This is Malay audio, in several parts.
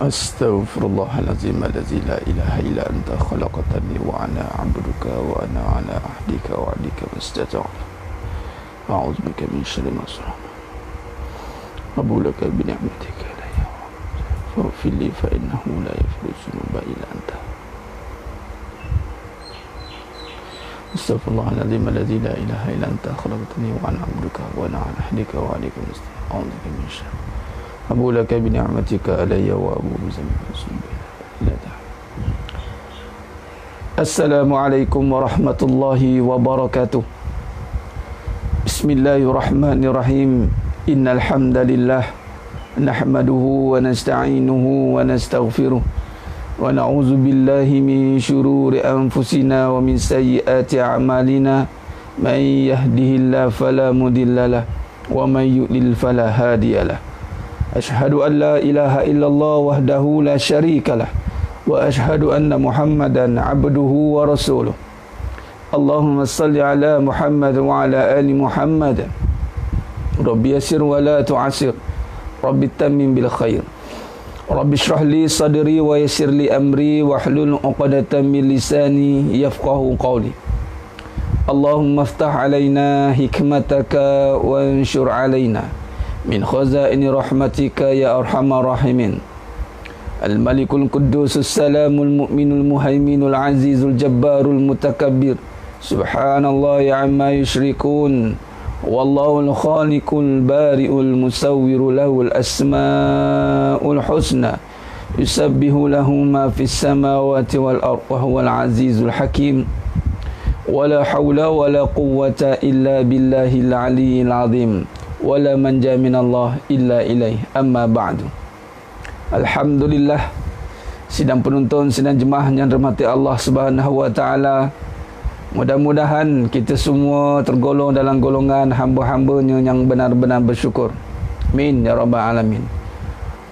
Astaghfirullahalazim alladzi la ilaha illa anta khalaqtani wa ana 'abduka wa ana 'ala ahdika wa 'adika mastata'tu. A'udzu bika min syarri ma sana'tu. Abulaka bi ni'matika alayya faghfir li fa innahu la yaghfiru dzunuba illa anta. Astaghfirullahalazim alladzi la ilaha illa anta khalaqtani wa ana 'abduka wa ana 'ala ahdika wa 'adika mastata'tu. A'udzu bika min syarri Abu laka bi ni'matika alayya wa abu zambi. Assalamualaikum warahmatullahi wabarakatuh. Bismillahirrahmanirrahim. Innal hamdalillah nahmaduhu wa nasta'inuhu wa nastaghfiruh wa na'udzu billahi min shururi anfusina wa min sayyiati a'malina. Man yahdihillahu fala mudhillalah wa man yudlil fala hadiyalah. Ashhadu an la ilaha illallah wahdahu la syarikalah wa ashhadu anna Muhammadan abduhu wa rasuluh. Allahumma salli ala Muhammad wa ala ali Muhammad. Rabbi yassir wa la tu'assir. Rabbi tammim bil khair. Rabbi shrah li sadri wa yassir li amri wa hlul 'uqdatam min lisani yafqahu qawli. Allahumma iftah alaina hikmataka wa anshur alaina min khazaini rahmatika ya arhamar rahimin. Al-Malikul Quddus As-Salamul Mu'minul Muhaiminul Azizul Jabbarul Mutakabbir. Subhanallah amma yushrikun. Wallahul Khaliqul Bari'ul Musawwiru lahul asma'ul husna. Yusabbihu lahu ma fis samawati wal ardh wa huwal azizul hakim. Wala hawla wala quwwata illa billahil aliyyil azim. Wala manja minallah illa ilaih. Amma ba'du. Alhamdulillah, sidang penonton, sidang jemaah yang dirahmati Allah Subhanahu wa taala. Mudah-mudahan kita semua tergolong dalam golongan hamba-hambanya yang benar-benar bersyukur. Amin ya rabbal alamin.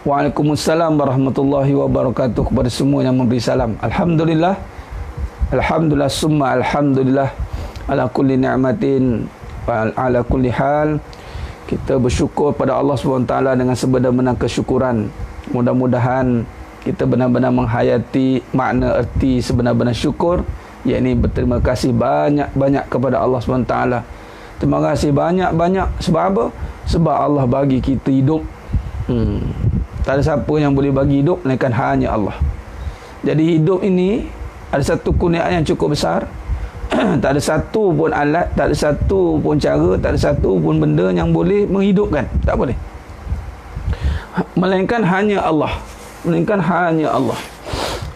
Waalaikumsalam warahmatullahi wabarakatuh kepada semua yang memberi salam. Alhamdulillah. Alhamdulillah summa alhamdulillah ala kulli ni'matin wa ala kulli hal. Kita bersyukur pada Allah SWT dengan sebenar-benar kesyukuran. Mudah-mudahan kita benar-benar menghayati makna erti sebenar-benar syukur, yakni berterima kasih banyak-banyak kepada Allah SWT. Terima kasih banyak-banyak. Sebab apa? Sebab Allah bagi kita hidup. Tak ada siapa yang boleh bagi hidup melainkan hanya Allah. Jadi hidup ini ada satu kurniaan yang cukup besar. Tak ada satu pun alat, tak ada satu pun cara, tak ada satu pun benda yang boleh menghidupkan. Tak boleh. Melainkan hanya Allah. Melainkan hanya Allah.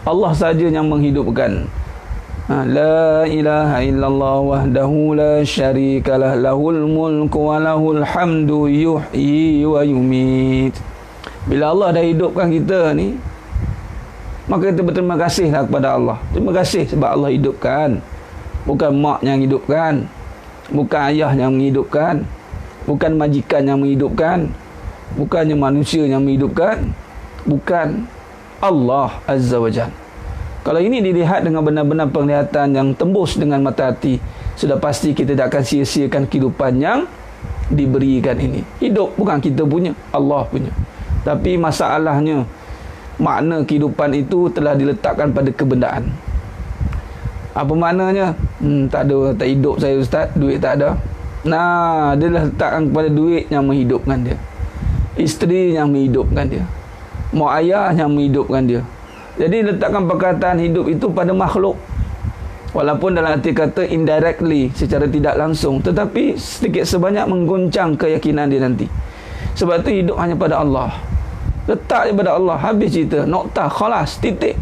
Allah saja yang menghidupkan. La ilaha illallah wahdahu la syarikalah lahul mulku wa lahul hamdu yuhyi wa yumit. Bila Allah dah hidupkan kita ni, maka kita berterima kasihlah kepada Allah. Terima kasih sebab Allah hidupkan. Bukan mak yang hidupkan, bukan ayah yang menghidupkan, bukan majikan yang menghidupkan, bukannya manusia yang menghidupkan, bukan Allah Azza wa Jalla. Kalau ini dilihat dengan benar-benar penglihatan yang tembus dengan mata hati, sudah pasti kita tak akan sia-siakan kehidupan yang diberikan ini. Hidup bukan kita punya, Allah punya. Tapi masalahnya, makna kehidupan itu telah diletakkan pada kebendaan. Apa maknanya? Tak hidup saya ustaz, duit tak ada. Nah, dia letakkan kepada duit yang menghidupkan dia, isteri yang menghidupkan dia, mak ayah yang menghidupkan dia. Jadi letakkan perkataan hidup itu pada makhluk, walaupun dalam arti kata indirectly, secara tidak langsung, tetapi sedikit sebanyak mengguncang keyakinan dia nanti. Sebab itu hidup hanya pada Allah. Letak daripada Allah, habis cerita, noktah, khalas, titik.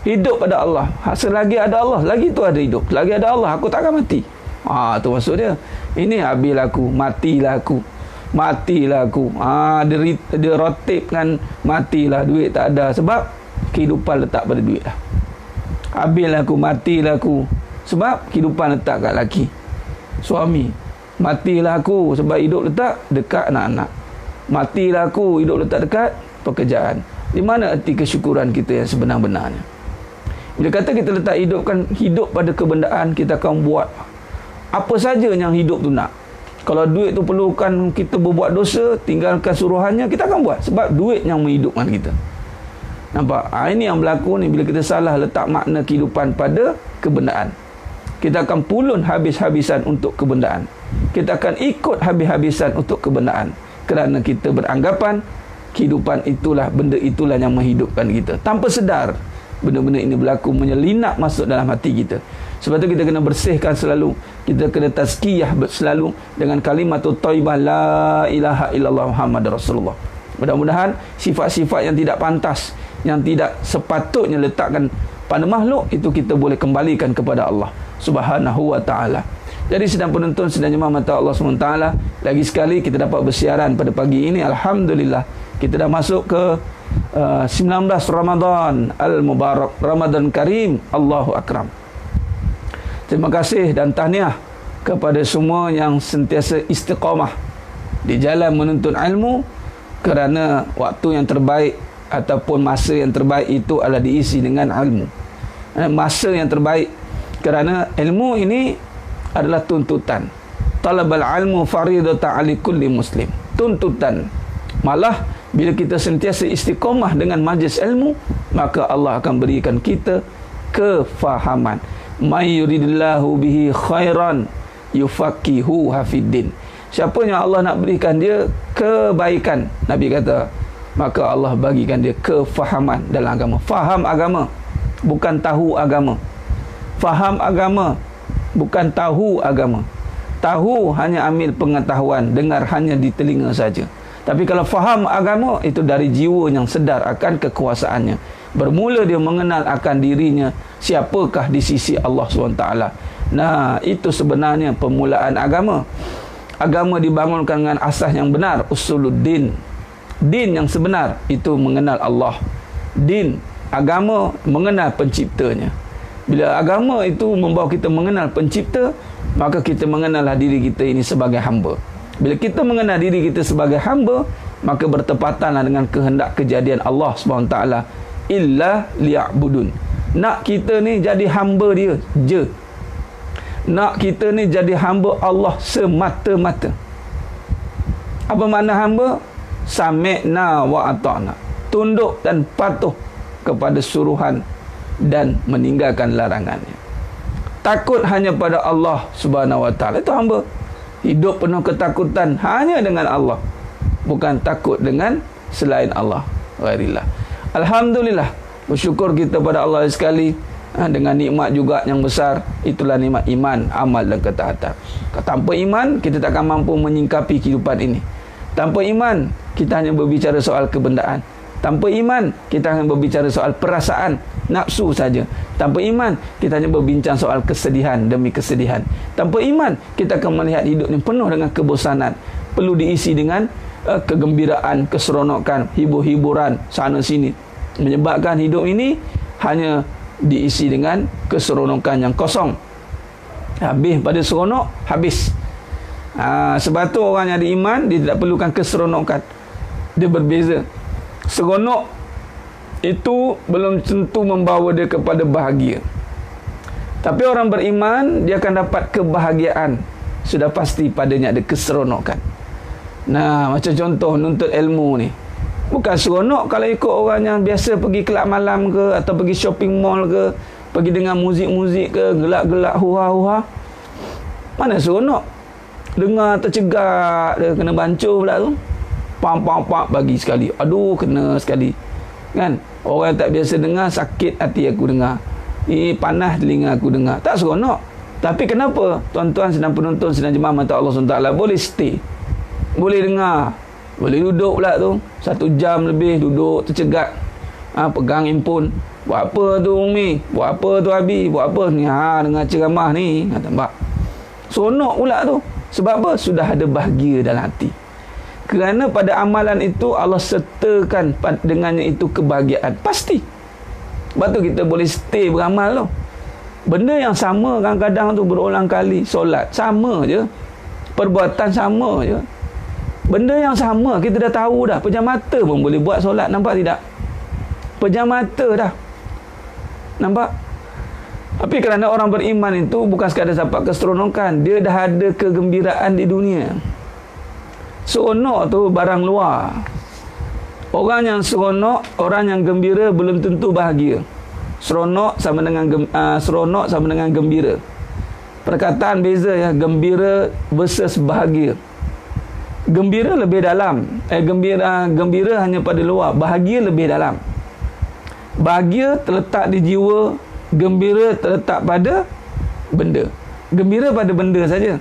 Hidup pada Allah. Selagi ada Allah, lagi tu ada hidup. Selagi ada Allah, aku tak akan mati. Tu maksud dia. Ini habislah aku, matilah aku. Matilah aku. Dia rotipkan matilah, duit tak ada. Sebab kehidupan letak pada duit lah. Habislah aku, matilah aku. Sebab kehidupan letak kat laki, suami. Matilah aku sebab hidup letak dekat anak-anak. Matilah aku, hidup letak dekat pekerjaan. Di mana erti kesyukuran kita yang sebenar-benarnya? Bila kata kita letak hidup pada kebendaan, kita akan buat apa saja yang hidup tu nak. Kalau duit tu perlukan kita berbuat dosa, tinggalkan suruhannya, kita akan buat. Sebab duit yang menghidupkan kita. Nampak? Ini yang berlaku ni bila kita salah letak makna kehidupan pada kebendaan. Kita akan pulun habis-habisan untuk kebendaan. Kita akan ikut habis-habisan untuk kebendaan. Kerana kita beranggapan kehidupan itulah, benda itulah yang menghidupkan kita. Tanpa sedar, benda-benda ini berlaku menyelinap masuk dalam hati kita. Sebab tu kita kena bersihkan selalu. Kita kena tazkiyah selalu dengan kalimat thayyibah la ilaha illallah Muhammad Rasulullah. Mudah-mudahan sifat-sifat yang tidak pantas, yang tidak sepatutnya letakkan pada makhluk, itu kita boleh kembalikan kepada Allah Subhanahu wa ta'ala. Jadi sedang penonton, sedang jemaah mata Allah SWT, lagi sekali kita dapat bersiaran pada pagi ini. Alhamdulillah, kita dah masuk ke 19 Ramadan Al-Mubarak, Ramadan Karim, Allahu Akram. Terima kasih dan tahniah kepada semua yang sentiasa istiqamah di jalan menuntut ilmu, kerana waktu yang terbaik ataupun masa yang terbaik itu adalah diisi dengan ilmu. Masa yang terbaik, kerana ilmu ini adalah tuntutan. Talabal ilmu faridatan 'ala kulli muslim. Tuntutan. Malah bila kita sentiasa istiqamah dengan majlis ilmu, maka Allah akan berikan kita kefahaman. May yuridillahu bihi khairan yufaqihu hafiddin. Siapa yang Allah nak berikan dia kebaikan, Nabi kata, maka Allah bagikan dia kefahaman dalam agama. Faham agama, bukan tahu agama. Faham agama, bukan tahu agama. Tahu hanya ambil pengetahuan, dengar hanya di telinga saja. Tapi kalau faham agama, itu dari jiwa yang sedar akan kekuasaannya. Bermula dia mengenal akan dirinya, siapakah di sisi Allah SWT. Nah, itu sebenarnya permulaan agama. Agama dibangunkan dengan asas yang benar, usuluddin. Din yang sebenar itu mengenal Allah. Din, agama, mengenal penciptanya. Bila agama itu membawa kita mengenal pencipta, maka kita mengenallah diri kita ini sebagai hamba. Bila kita mengenal diri kita sebagai hamba, maka bertepatanlah dengan kehendak kejadian Allah SWT. Illa liya'budun. Nak kita ni jadi hamba dia je. Nak kita ni jadi hamba Allah semata-mata. Apa makna hamba? Sami'na wa ata'na. Tunduk dan patuh kepada suruhan dan meninggalkan larangannya. Takut hanya pada Allah Subhanahu wa ta'ala. Itu hamba. Hidup penuh ketakutan hanya dengan Allah, bukan takut dengan selain Allah. Ghairillah. Alhamdulillah, bersyukur kita pada Allah sekali, dengan nikmat juga yang besar. Itulah nikmat iman, amal dan ketaatan. Tanpa iman, kita takkan mampu menyingkapi kehidupan ini. Tanpa iman, kita hanya berbicara soal kebendaan. Tanpa iman, kita hanya berbicara soal perasaan, nafsu saja. Tanpa iman, kita hanya berbincang soal kesedihan demi kesedihan. Tanpa iman, kita akan melihat hidup ini penuh dengan kebosanan. Perlu diisi dengan kegembiraan, keseronokan, hibur-hiburan sana sini. Menyebabkan hidup ini hanya diisi dengan keseronokan yang kosong. Habis pada seronok, habis. Sebab tu orang yang ada iman, dia tidak perlukan keseronokan. Dia berbeza. Seronok itu belum tentu membawa dia kepada bahagia. Tapi orang beriman, dia akan dapat kebahagiaan. Sudah pasti padanya ada keseronokan. Nah, macam contoh nuntut ilmu ni, bukan seronok kalau ikut orang yang biasa pergi kelab malam ke, atau pergi shopping mall ke, pergi dengar muzik-muzik ke, gelak-gelak, huha-huha. Mana seronok? Dengar tercegak, dia kena bancuh pula tu. Pam-pam-pam bagi sekali. Aduh, kena sekali. Kan? Orang yang tak biasa dengar, sakit hati aku dengar. Panas telinga aku dengar. Tak seronok. Tapi kenapa? Tuan-tuan sedang penonton, sedang jemaah mata Allah SWT boleh stay. Boleh dengar. Boleh duduk pula tu. 1 jam lebih duduk tercegat. Pegang handphone. Buat apa tu Umi? Buat apa tu Abi? Buat apa ni? Dengar ceramah ni. Nampak? Seronok pula tu. Sebab apa? Sudah ada bahagia dalam hati. Kerana pada amalan itu Allah sertakan dengannya itu kebahagiaan. Pasti. Sebab tu kita boleh stay beramal tu. Benda yang sama kadang-kadang tu berulang kali. Solat sama je. Perbuatan sama je. Benda yang sama kita dah tahu dah. Pejam mata pun boleh buat solat. Nampak tidak? Pejam mata dah. Nampak? Tapi kerana orang beriman itu bukan sekadar dapat keseronokan. Dia dah ada kegembiraan di dunia. Seronok tu barang luar. Orang yang seronok, orang yang gembira belum tentu bahagia. Seronok sama dengan gembira. Perkataan beza ya, gembira versus bahagia. Gembira lebih dalam. Gembira hanya pada luar, bahagia lebih dalam. Bahagia terletak di jiwa, gembira terletak pada benda. Gembira pada benda saja.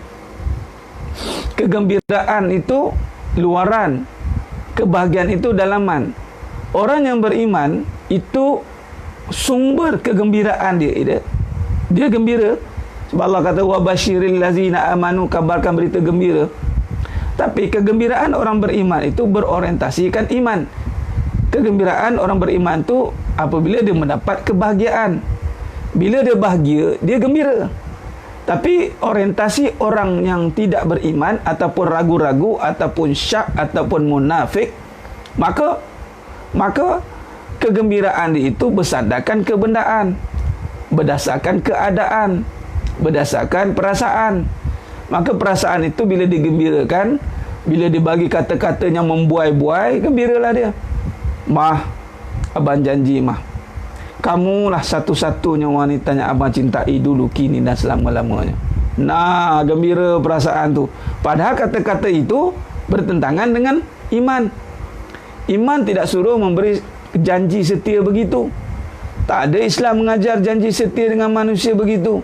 Kegembiraan itu luaran, kebahagiaan itu dalaman. Orang yang beriman itu sumber kegembiraan dia. Dia gembira. Sebab Allah kata wa basyiril ladzina amanu, kabarkan berita gembira. Tapi kegembiraan orang beriman itu berorientasikan iman. Kegembiraan orang beriman itu apabila dia mendapat kebahagiaan. Bila dia bahagia, dia gembira. Tapi orientasi orang yang tidak beriman ataupun ragu-ragu ataupun syak ataupun munafik, maka kegembiraan dia itu bersandarkan kebendaan, berdasarkan keadaan, berdasarkan perasaan. Maka perasaan itu bila digembirakan, bila dibagi kata-kata yang membuai-buai, gembiralah dia. Mah, abang janji mah, kamulah satu-satunya wanita yang abang cintai dulu, kini dan selama-lamanya. Nah, gembira perasaan tu. Padahal kata-kata itu bertentangan dengan iman. Iman tidak suruh memberi janji setia begitu. Tak ada Islam mengajar janji setia dengan manusia begitu.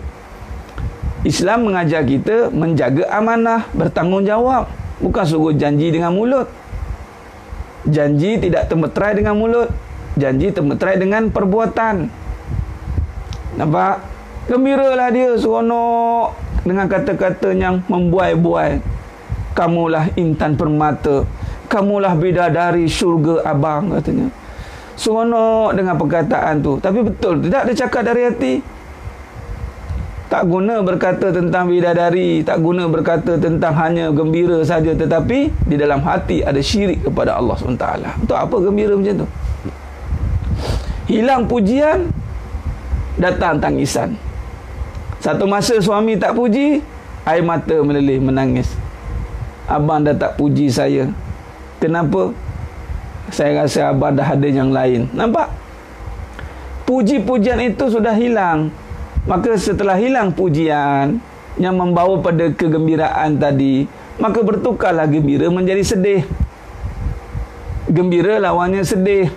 Islam mengajar kita menjaga amanah, bertanggungjawab. Bukan suruh janji dengan mulut. Janji tidak termeterai dengan mulut. Janji termeterai dengan perbuatan. Nampak? Gembiralah dia, seronok dengan kata-kata yang membuai-buai. Kamulah intan permata, kamulah bidadari syurga abang, katanya. Seronok dengan perkataan tu. Tapi betul tidak dia cakap dari hati. Tak guna berkata tentang bidadari, tak guna berkata tentang hanya gembira saja, tetapi di dalam hati ada syirik kepada Allah SWT. Untuk apa gembira macam tu? Hilang pujian, datang tangisan. Satu masa suami tak puji, air mata meleleh menangis. Abang dah tak puji saya. Kenapa? Saya rasa abang dah ada yang lain. Nampak? Puji-pujian itu sudah hilang. Maka setelah hilang pujian yang membawa pada kegembiraan tadi, maka bertukarlah gembira menjadi sedih. Gembira lawannya sedih.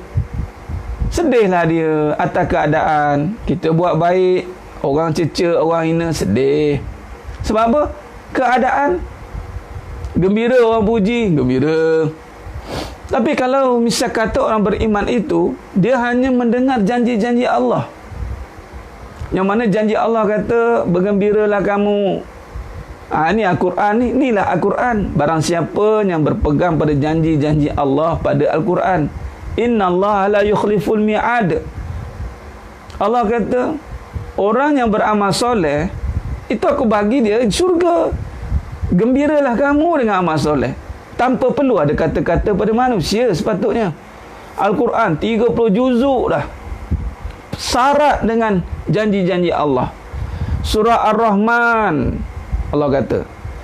Sedihlah dia atas keadaan. Kita buat baik, orang cerca, orang hina, sedih. Sebab apa? Keadaan. Gembira orang puji, gembira. Tapi kalau misal kata orang beriman itu, dia hanya mendengar janji-janji Allah. Yang mana janji Allah kata, bergembiralah kamu. Ini Al-Quran ni. Inilah Al-Quran. Barang siapa yang berpegang pada janji-janji Allah pada Al-Quran. Inna Allah la yukhliful mi'ad. Allah kata, orang yang beramal soleh, itu aku bagi dia syurga. Gembiralah kamu dengan amal soleh. Tanpa perlu ada kata-kata pada manusia sepatutnya. Al-Quran 30 juzuk dah. Syarat dengan janji-janji Allah. Surah Ar-Rahman, Allah kata.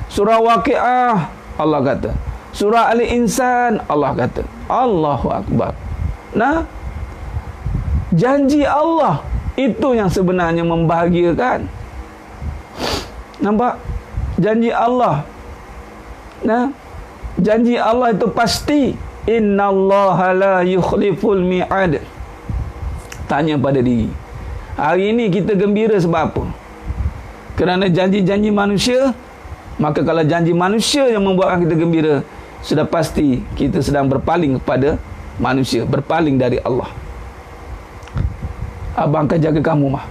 Surah Waqi'ah, Allah kata. Surah Al-Insan, Allah kata. Allahu Akbar. Nah, janji Allah itu yang sebenarnya membahagiakan. Nampak? Janji Allah. Nah, janji Allah itu pasti. Innallaha la yukhliful mi'ad. Tanya pada diri, hari ini kita gembira sebab apa? Kerana janji-janji manusia? Maka kalau janji manusia yang membuatkan kita gembira, sudah pasti kita sedang berpaling kepada manusia, berpaling dari Allah. Abang akan jaga kamu mah.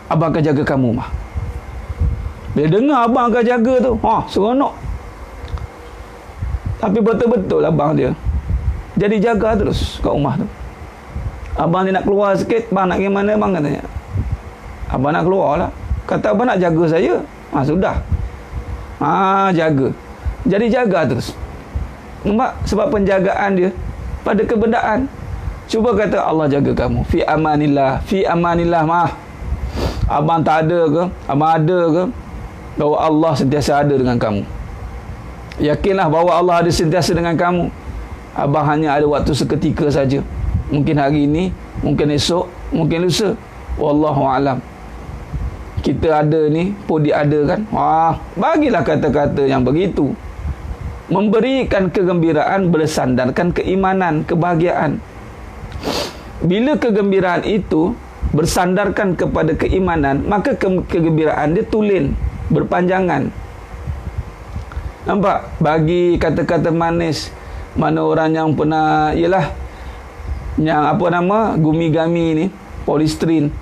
Abang akan jaga kamu mah. Bila dengar abang akan jaga tu, seronok. Tapi betul-betul abang dia jadi jaga terus kat rumah tu. Abang ni nak keluar sikit, bang nak pergi mana bang, katanya. Abang nak keluar lah. Kata abang nak jaga saya. Sudah. Jaga. Jadi jaga terus. Nampak? Sebab penjagaan dia pada kebendaan. Cuba kata Allah jaga kamu. Fi amanillah mah. Abang tak ada ke? Abang ada ke? Bahawa Allah sentiasa ada dengan kamu. Yakinlah bahawa Allah ada sentiasa dengan kamu. Abang hanya ada waktu seketika saja. Mungkin hari ini, mungkin esok, mungkin lusa. Wallahu alam. Kita ada ni, pun dia ada kan. Wah, bagilah kata-kata yang begitu. Memberikan kegembiraan bersandarkan keimanan, kebahagiaan. Bila kegembiraan itu bersandarkan kepada keimanan, maka kegembiraan dia tulen, berpanjangan. Nampak? Bagi kata-kata manis, mana orang yang pernah, ialah yang apa nama, gumi-gami ni, polistrin,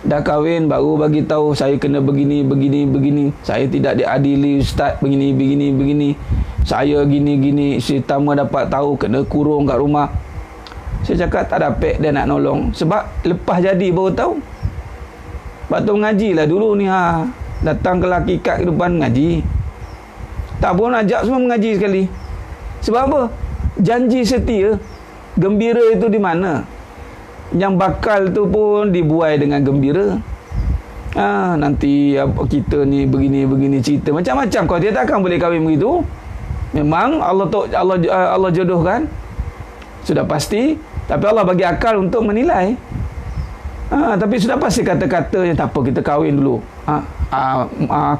dah kahwin baru bagi tahu saya kena begini, saya tidak diadili ustaz, begini, saya gini, si tama dapat tahu kena kurung kat rumah. Saya cakap tak dapat dia nak nolong, sebab lepas jadi baru tahu. Lepas tu mengajilah dulu ni, datang ke laki kat depan mengaji, tak pun ajak semua mengaji sekali. Sebab apa? Janji setia, gembira itu di mana? Yang bakal tu pun dibuai dengan gembira. Nanti kita ni begini cerita macam-macam. Kau dia takkan boleh kahwin begitu. Memang Allah jodohkan, sudah pasti. Tapi Allah bagi akal untuk menilai. Tapi sudah pasti kata-kata yang tak apa, kita kahwin dulu.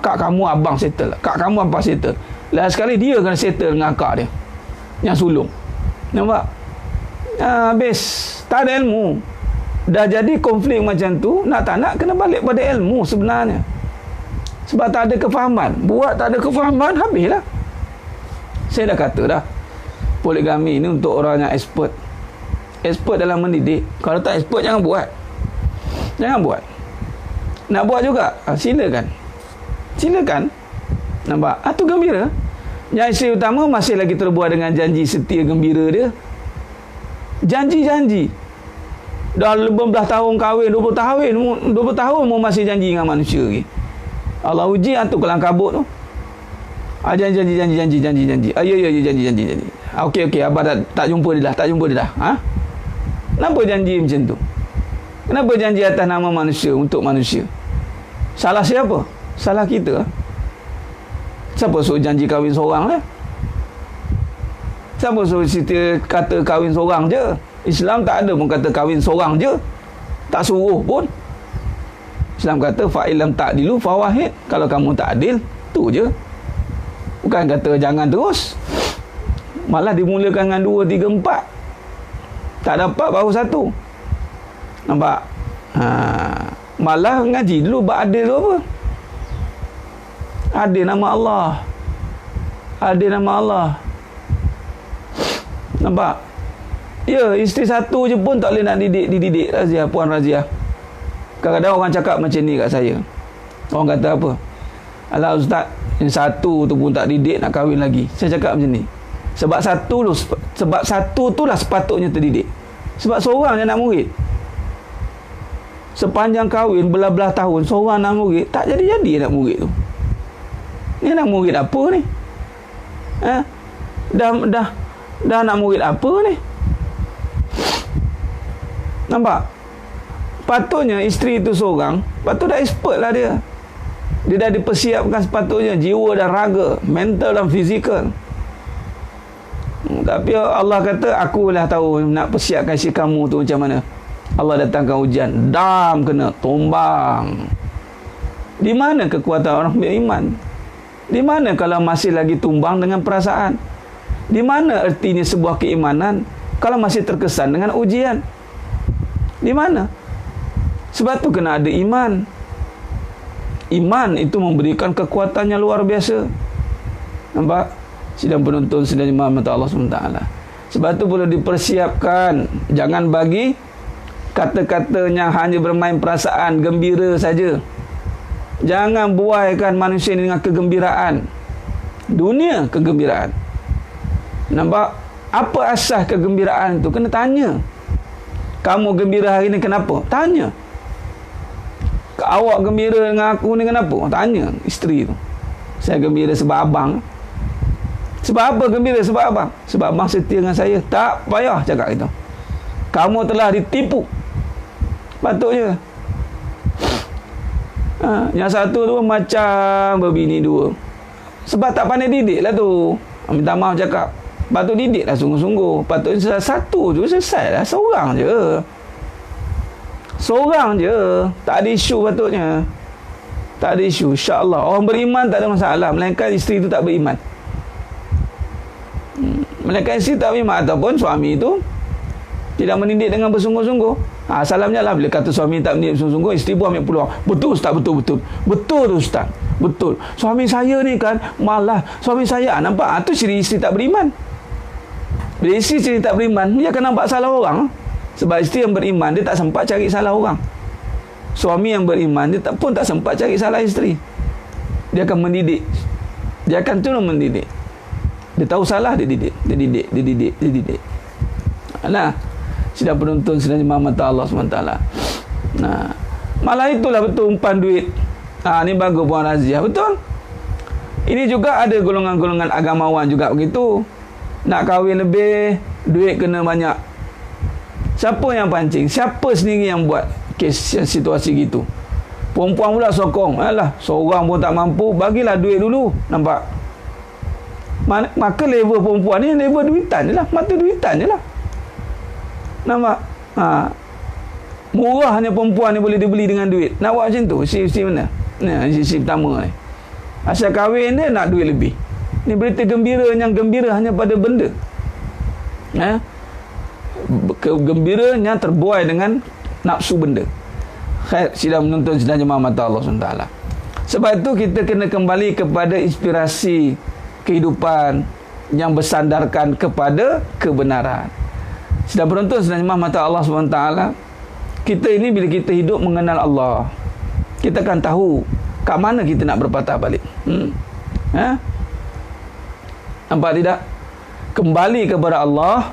Kak kamu abang settle, kak kamu abang settle. Lah sekali dia kena settle dengan akak dia yang sulung. Nampak? Habis tak ada ilmu. Dah jadi konflik macam tu, nak tak nak kena balik pada ilmu sebenarnya. Sebab tak ada kefahaman. Buat tak ada kefahaman, habislah. Saya dah kata dah, poligami ni untuk orang yang expert dalam mendidik. Kalau tak expert, jangan buat. Nak buat juga, silakan. Nampak? Tu gembira. Yang isteri utama masih lagi terbuat dengan janji setia gembira dia. Janji. Dah 15 tahun kahwin, 20 tahun mu masih janji dengan manusia lagi. Allah uji tu kelang kabut tu. Janji. Ya, janji. Okey, abang tak jumpa dia dah. Kenapa janji macam tu? Kenapa janji atas nama manusia, untuk manusia? Salah siapa? Salah kita. Siapa suruh janji kahwin seorang lah? Siapa suruh kita kata kahwin seorang je? Islam tak ada pun kata kahwin seorang je. Tak suruh pun. Islam kata fa'ilam ta'dilu fawahid. Kalau kamu tak adil, tu je. Bukan kata jangan terus. Malah dimulakan dengan 2, 3, 4. Tak dapat baru 1. Nampak? Malah ngaji dulu adil tu apa? Adil nama Allah. Nampak? Ya, isteri satu je pun tak boleh nak dididik Razia, Puan Razia. Kadang-kadang orang cakap macam ni kat saya. Orang kata apa? Alah ustaz, yang satu tu pun tak didik, nak kahwin lagi. Saya cakap macam ni. Sebab satu tu lah sepatutnya terdidik. Sebab seorang je nak murid. Sepanjang kahwin belah-belah tahun, seorang nak murid, tak jadi-jadi nak murid tu. Ni nak murid apa ni? Dah nak murid apa ni? Nampak? Patutnya isteri itu seorang, patut dah expert lah dia. Dia dah dipersiapkan sepatutnya, jiwa dan raga, mental dan fizikal. Tapi Allah kata, aku lah tahu nak persiapkan si kamu tu macam mana. Allah datangkan hujan, dam kena, tumbang. Di mana kekuatan orang beriman? Di mana kalau masih lagi tumbang dengan perasaan? Di mana artinya sebuah keimanan kalau masih terkesan dengan ujian? Di mana? Sebab tu kena ada iman. Iman itu memberikan kekuatannya luar biasa. Nampak? Sidang penonton, sidang jemaah mata Allah SWT. Sebab tu perlu dipersiapkan. Jangan bagi kata-katanya hanya bermain perasaan, gembira saja. Jangan buaikan manusia ini dengan kegembiraan. Dunia kegembiraan. Nampak? Apa asas kegembiraan itu? Kena tanya. Kamu gembira hari ini kenapa? Tanya. Awak gembira dengan aku ni kenapa? Tanya isteri tu. Saya gembira sebab abang. Sebab apa gembira? Sebab abang. Sebab abang setia dengan saya. Tak payah cakap itu. Kamu telah ditipu. Patutnya. Yang satu tu macam berbini dua. Sebab tak pandai didik lah tu. Minta maaf cakap. Patut didik lah sungguh-sungguh. Patut satu tu selesai lah. Seorang je. Tak ada isu patutnya. Tak ada isu. InsyaAllah. Orang beriman tak ada masalah. Melainkan isteri tu tak beriman. Melainkan isteri tak beriman. Ataupun suami tu tidak mendidik dengan bersungguh-sungguh. Salamnya lah bila kata suami tak mendidik bersungguh-sungguh, isteri pun ambil peluang. Betul Ustaz, betul tu Ustaz. Betul. Suami saya ni kan malah. Suami saya nampak. Tu ciri isteri tak beriman. Bila isteri tak beriman, dia akan nampak salah orang. Sebab isteri yang beriman, dia tak sempat cari salah orang. Suami yang beriman, dia pun tak sempat cari salah isteri. Dia akan mendidik. Dia akan terus mendidik. Dia tahu salah, dia didik. Nah, sidang penonton, sidang jemaah mata Allah SWT. Nah, malah itulah betul umpan duit. Ni bagus Puan Razia, betul. Ini juga ada golongan-golongan agamawan juga begitu. Nak kahwin lebih, duit kena banyak. Siapa yang pancing? Siapa sendiri yang buat kes yang situasi gitu? Perempuan pula sokong. Alah, seorang pun tak mampu, bagilah duit dulu. Nampak? Maka level perempuan ni level duitan je lah. Mata duitan je lah. Nampak? Murahnya perempuan ni boleh dibeli dengan duit. Nak buat macam tu? Isi mana? Isi pertama ni. Asal kahwin dia nak duit lebih. Ni berita gembira yang gembira hanya pada benda. Kegembiranya terbuai dengan nafsu benda. Khair, sidang menonton, sidang jemaah mata Allah SWT. Sebab itu kita kena kembali kepada inspirasi kehidupan yang bersandarkan kepada kebenaran. Sidang penonton, sidang jemaah mata Allah SWT, kita ini bila kita hidup mengenal Allah, kita akan tahu kat mana kita nak berpatah balik. Nampak tidak? Kembali kepada Allah,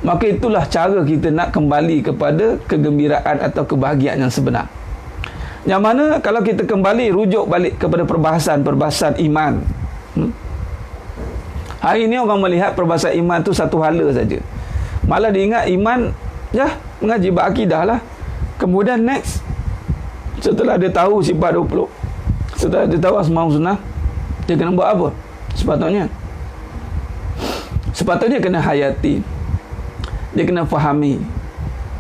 maka itulah cara kita nak kembali kepada kegembiraan atau kebahagiaan yang sebenar. Yang mana kalau kita kembali rujuk balik kepada perbahasan iman. Hari ini orang melihat perbahasan iman tu satu hala saja. Malah diingat iman mengaji berakidah lah. Kemudian next, setelah dia tahu sifat 20, setelah dia tahu asma' husna, dia kena buat apa? Sepatutnya kena hayati, dia kena fahami,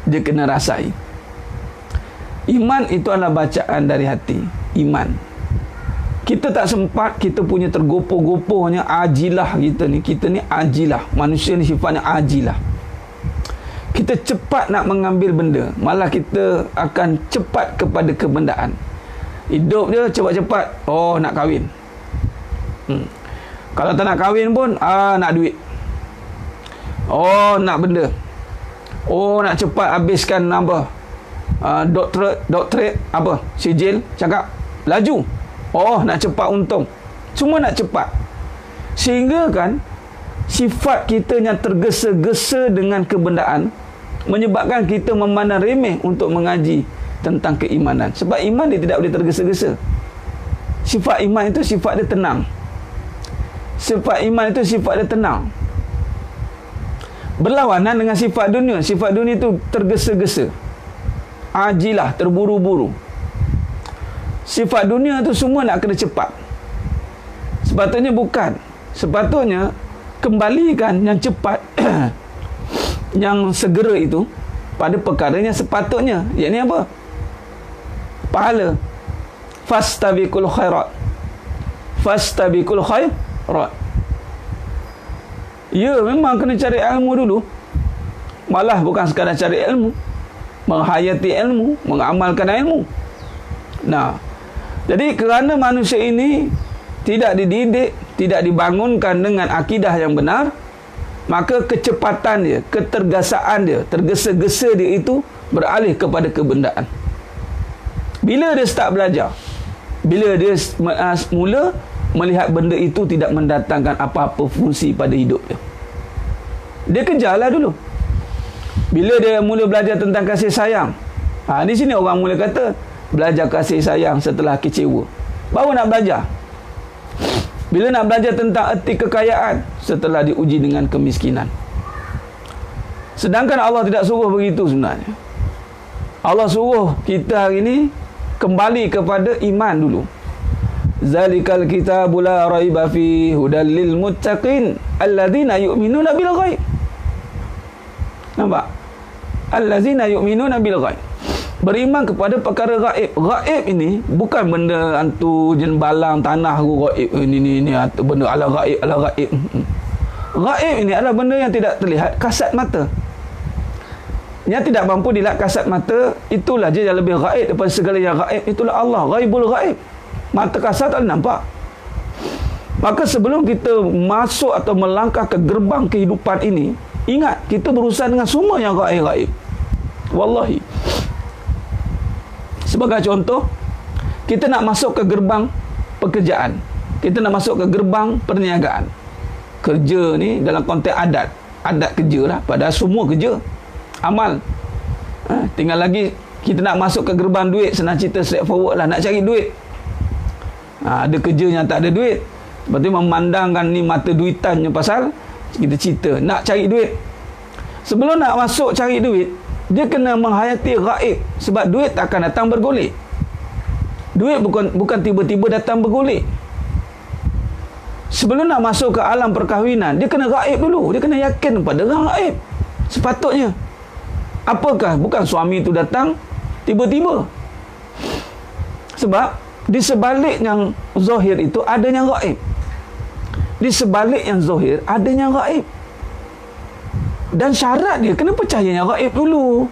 dia kena rasai. Iman itu adalah bacaan dari hati. Iman. Kita tak sempat, kita punya tergopoh-gopohnya ajilah kita ni ajilah. Manusia ni sifatnya ajilah. Kita cepat nak mengambil benda, malah kita akan cepat kepada kebendaan. Hidup dia cepat-cepat. Nak kahwin. Kalau tak nak kahwin pun nak duit. Nak benda. Nak cepat habiskan apa? Doktorate apa? Sijil, cakap laju. Nak cepat untung. Semua nak cepat. Sehingga kan sifat kita yang tergesa-gesa dengan kebendaan menyebabkan kita memandang remeh untuk mengaji tentang keimanan. Sebab iman dia tidak boleh tergesa-gesa. Sifat iman itu sifat dia tenang. Sifat iman itu sifat dia tenang. Berlawanan dengan sifat dunia. Sifat dunia itu tergesa-gesa, ajilah, terburu-buru. Sifat dunia itu semua nak kena cepat. Sepatutnya bukan. Sepatutnya kembalikan yang cepat yang segera itu pada perkara yang sepatutnya. Iaitu apa? Pahala. Fastabiqul khairat. Ya, memang kena cari ilmu dulu. Malah bukan sekadar cari ilmu, menghayati ilmu, mengamalkan ilmu. Nah, jadi kerana manusia ini tidak dididik, tidak dibangunkan dengan akidah yang benar, maka kecepatan dia, ketergasaan dia, tergesa-gesa dia itu beralih kepada kebendaan. Bila dia start belajar, bila dia mula melihat benda itu tidak mendatangkan apa-apa fungsi pada hidup dia, dia kejarlah dulu. Bila dia mula belajar tentang kasih sayang, di sini orang mula kata belajar kasih sayang setelah kecewa, baru nak belajar. Bila nak belajar tentang erti kekayaan, setelah diuji dengan kemiskinan. Sedangkan Allah tidak suruh begitu sebenarnya. Allah suruh kita hari ini kembali kepada iman dulu. Zalikal kitabu la raiba fihi hudal lil muttaqin alladzina yu'minuna bil ghaib. Nampak? Alladzina yu'minuna bil ghaib. Beriman kepada perkara gaib. Gaib ini bukan benda hantu jin balang tanah gaib ini atau benda ala gaib. Gaib ini adalah benda yang tidak terlihat kasat mata. Yang tidak mampu dilihat kasat mata, itulah je yang lebih gaib daripada segala yang gaib. Itulah Allah, ghaibul gaib. Mata kasat tak nampak. Maka sebelum kita masuk atau melangkah ke gerbang kehidupan ini, ingat, kita berurusan dengan semua yang gaib-gaib. Wallahi. Sebagai contoh, kita nak masuk ke gerbang pekerjaan. Kita nak masuk ke gerbang perniagaan. Kerja ni dalam konteks adat. Adat kerja lah. Padahal semua kerja. Amal. Tinggal lagi kita nak masuk ke gerbang duit. Senang cerita straightforward lah. Nak cari duit. Ada kerja yang tak ada duit. Lepas tu memandangkan ni mata duitannya pasal kita cerita nak cari duit. Sebelum nak masuk cari duit, dia kena menghayati gaib. Sebab duit tak akan datang bergolek. Duit bukan tiba-tiba datang bergolek. Sebelum nak masuk ke alam perkahwinan, dia kena gaib dulu. Dia kena yakin pada gaib. Sepatutnya. Apakah? Bukan suami itu datang tiba-tiba. Sebab di sebalik yang zahir itu adanya gaib. Di sebalik yang zahir adanya gaib. Dan syarat dia kena percaya yang gaib dulu.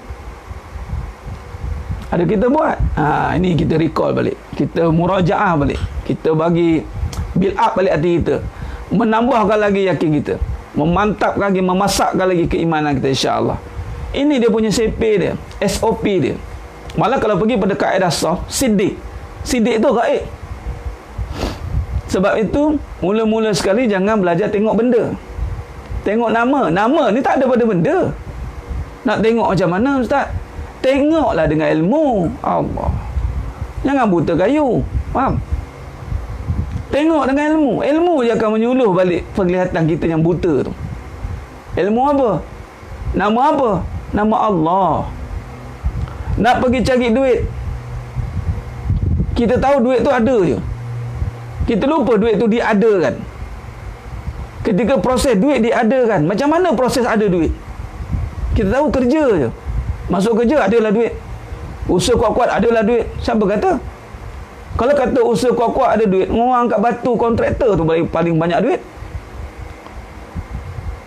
Ada kita buat. Ini kita recall balik. Kita murajaah balik. Kita bagi build up balik hati kita. Menambahkan lagi yakin kita. Memantapkan lagi, memasakkan lagi keimanan kita, insya-Allah. Ini dia punya CP dia, SOP dia. Malah kalau pergi pada kaedah saf, siddiq. Siddiq itu gaib. Sebab itu, mula-mula sekali jangan belajar tengok benda. Tengok nama. Nama ni tak ada pada benda. Nak tengok macam mana, Ustaz? Tengoklah dengan ilmu. Allah. Jangan buta kayu. Faham? Tengok dengan ilmu. Ilmu je akan menyuluh balik penglihatan kita yang buta tu. Ilmu apa? Nama apa? Nama Allah. Nak pergi cari duit, kita tahu duit tu ada je. Kita lupa duit tu diadakan. Ketika proses duit diadakan, macam mana proses ada duit? Kita tahu kerja je. Masuk kerja adalah duit. Usaha kuat-kuat adalah duit. Siapa kata? Kalau kata usaha kuat-kuat ada duit, orang angkat batu kontraktor tu paling banyak duit.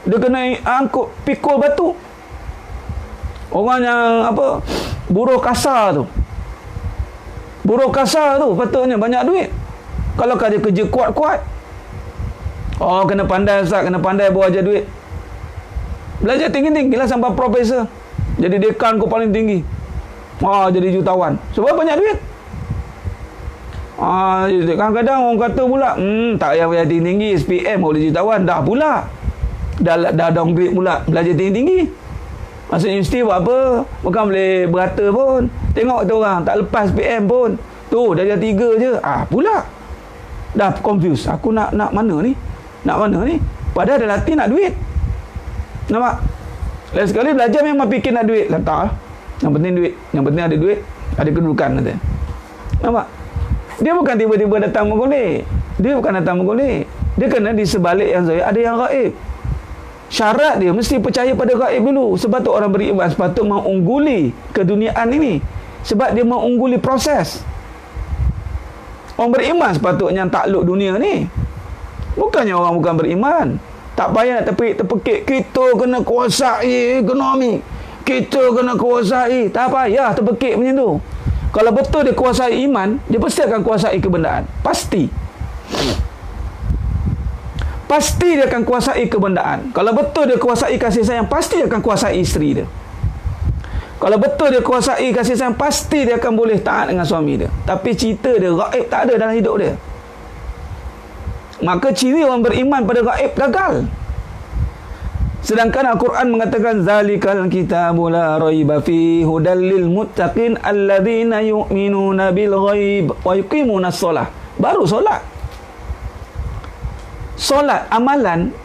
Dia kena angkut pikul batu. Orang yang buruh kasar tu. Buruh kasar tu patutnya banyak duit. Kalau dia kerja kuat-kuat, kena pandai Ustaz, kena pandai bawa aja duit. Belajar tinggi-tinggi lah sampai profesor. Jadi dekan kau paling tinggi. Jadi jutawan. Sebab banyak duit. Kadang-kadang orang kata pula, tak payah belajar tinggi-tinggi, SPM boleh jutawan. Dah pula. Dah downgrade pula. Belajar tinggi-tinggi. Masuk universiti buat apa? Bukan boleh berata pun. Tengok tu orang tak lepas PM pun. Tu darjah 3 je. Pula. Dah confused. Aku nak mana ni? Nak mana ni? Padahal dah latih nak duit. Nampak? Lain sekali belajar memang fikir nak duit. Tak. Yang penting duit. Yang penting ada duit. Ada kedudukan kata. Nampak? Dia bukan tiba-tiba datang menggolek. Dia bukan datang menggolek. Dia kena di sebalik yang zahir ada yang gaib. Syarat dia mesti percaya pada gaib dulu. Sebab tu orang beriman sepatut mengungguli keduniaan ini. Sebab dia mengungguli proses. Orang beriman sepatutnya takluk dunia ni. Bukannya orang bukan beriman. Tak payah nak terpekik. Kita kena kuasai ekonomi. Kita kena kuasai. Tak payah terpekik macam tu. Kalau betul dia kuasai iman, dia pasti akan kuasai kebendaan. Pasti. Pasti dia akan kuasai kebendaan. Kalau betul dia kuasai kasih sayang, pasti dia akan kuasai isteri dia. Kalau betul dia kuasai kasih sayang, pasti dia akan boleh taat dengan suami dia. Tapi cerita dia gaib tak ada dalam hidup dia. Maka ciri orang beriman pada gaib gagal. Sedangkan Al-Quran mengatakan zalikal kitabu la raiba fihi hudal lil muttaqin alladzina yu'minuna bil ghaib wa yuqimunas shalah. Baru solat. Solat amalan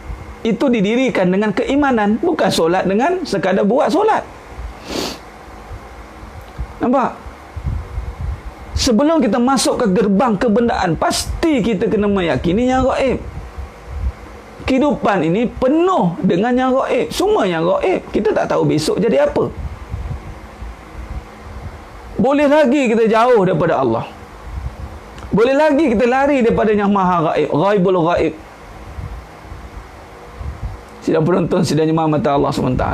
itu didirikan dengan keimanan, bukan solat dengan sekadar buat solat. Nampak? Sebelum kita masuk ke gerbang kebendaan, pasti kita kena meyakini yang gaib. Kehidupan ini penuh dengan yang gaib. Semua yang gaib. Kita tak tahu besok jadi apa. Boleh lagi kita jauh daripada Allah. Boleh lagi kita lari daripada yang maha gaib. Ghaibul gaib. Sidang penonton, sidang jemaah mata Allah SWT.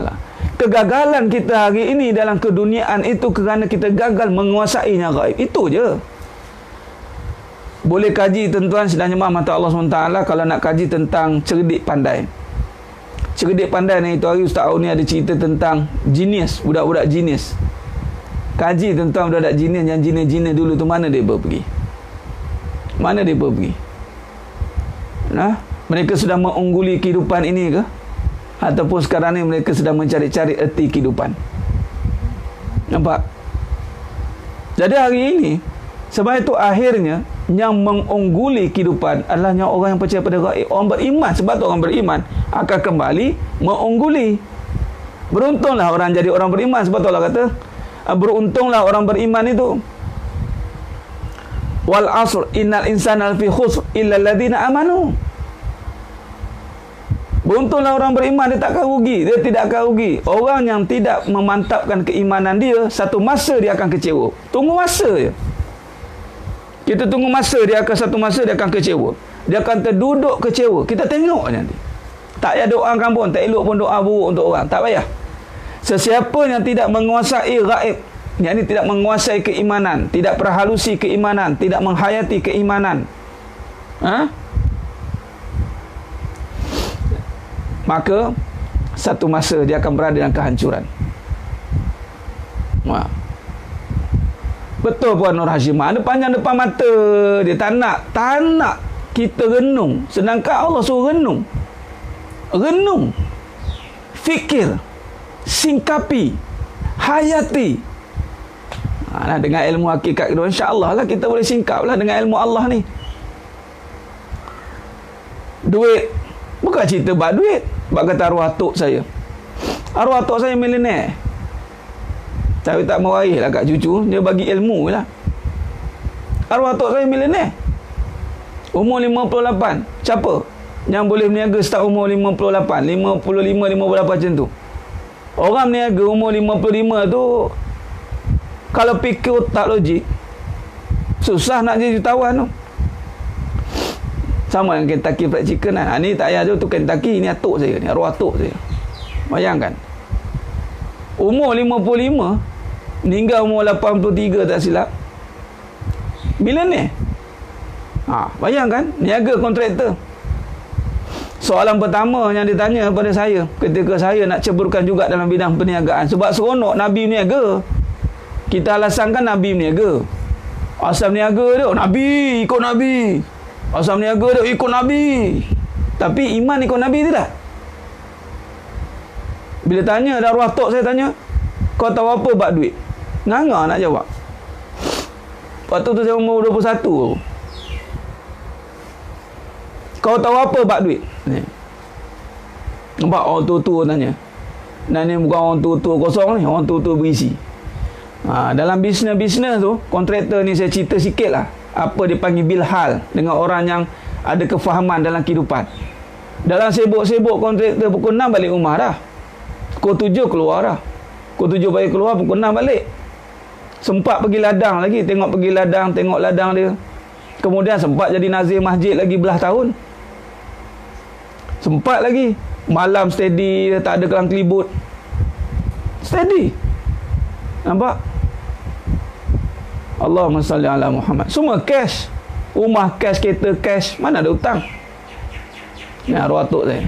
Kegagalan kita hari ini dalam keduniaan itu kerana kita gagal menguasai yang gaib. Itu je. Boleh kaji tuan-tuan sidang jemaah mata Allah SWT kalau nak kaji tentang cerdik pandai. Cerdik pandai ni, itu hari Ustaz Aun ni ada cerita tentang jenius, budak-budak jenius. Kaji tentang budak-budak jenius yang jenius-jenius dulu tu, mana dia pergi? Mana dia pergi? Nah, mereka sudah mengungguli kehidupan ini ke? Ataupun sekarang ni mereka sedang mencari-cari erti kehidupan? Nampak? Jadi hari ini, sebab itu akhirnya yang mengungguli kehidupan adalah yang orang yang percaya pada gaib. Orang beriman, sebab tu orang beriman akan kembali mengungguli. Beruntunglah orang jadi orang beriman. Sebab tu Allah kata, beruntunglah orang beriman itu. Wal asr innal insana lafi khusr illa alladhina amanu. Beruntunglah orang beriman, dia tak akan rugi. Dia tidak akan rugi. Orang yang tidak memantapkan keimanan dia, satu masa dia akan kecewa. Tunggu masa je. Kita tunggu masa, dia akan satu masa dia akan kecewa. Dia akan terduduk kecewa. Kita tengok nanti. Tak payah doakan pun. Tak elok pun doa buruk untuk orang. Tak payah. Sesiapa yang tidak menguasai gaib, yang ini tidak menguasai keimanan, tidak perhalusi keimanan, tidak menghayati keimanan, maka satu masa dia akan berada dalam kehancuran. Betul Puan Nur Hashimah, ada panjang depan mata dia, tak nak kita renung. Sedangkan Allah suruh renung, fikir, singkapi, hayati. Dengan ilmu hakikat kedua, insya-Allah lah kita boleh singkap lah dengan ilmu Allah ni. Duit, bukan cerita bab duit. Bab kata arwah atuk saya. Arwah atuk saya milioner. Tapi tak mewaris lah kat cucu, dia bagi ilmu lah. Arwah atuk saya milioner. Umur 58. Siapa yang boleh berniaga start umur 58, 55, 58 macam tu? Orang berniaga umur 55 tu, kalau fikir tak logik, susah nak jadi jutawan tu. Sama dengan Kentucky Fried Chicken kan. Ni tak payah tu Kentucky, ni atuk saya, ni arwah atuk saya. Bayangkan. Umur 55, meninggal umur 83 tak silap. Milioner. Bayangkan, niaga kontraktor. Soalan pertama yang ditanya kepada saya ketika saya nak ceburkan juga dalam bidang perniagaan, sebab seronok Nabi niaga. Kita alasankan Nabi niaga. Asal niaga dia, Nabi, ikut Nabi. Asal niaga dia, ikut Nabi. Tapi iman ikut Nabi tidak. Bila tanya, dah arwah tok saya tanya, kau tahu apa bab duit? Nganga nak jawab. Waktu tu saya umur 21. Kau tahu apa bab duit? Ni. Nampak orang tua-tua tanya. Dan ni bukan orang tua-tua kosong ni, orang tua-tua berisi. Dalam bisnes-bisnes tu, kontraktor ni saya cerita sikit lah apa dia panggil bilhal dengan orang yang ada kefahaman dalam kehidupan. Dalam sibuk-sibuk, kontraktor pukul 6 balik rumah dah. Pukul 7 keluar dah. Pukul 7 balik keluar, pukul 6 balik. Sempat pergi ladang lagi, tengok ladang dia. Kemudian sempat jadi nazir masjid lagi belah tahun. Sempat lagi. Malam steady, tak ada kelang kelibut. Steady. Nampak? Allahumma salli ala Muhammad. Semua cash. Rumah cash, kereta cash. Mana ada hutang? Ni arwah atuk saya.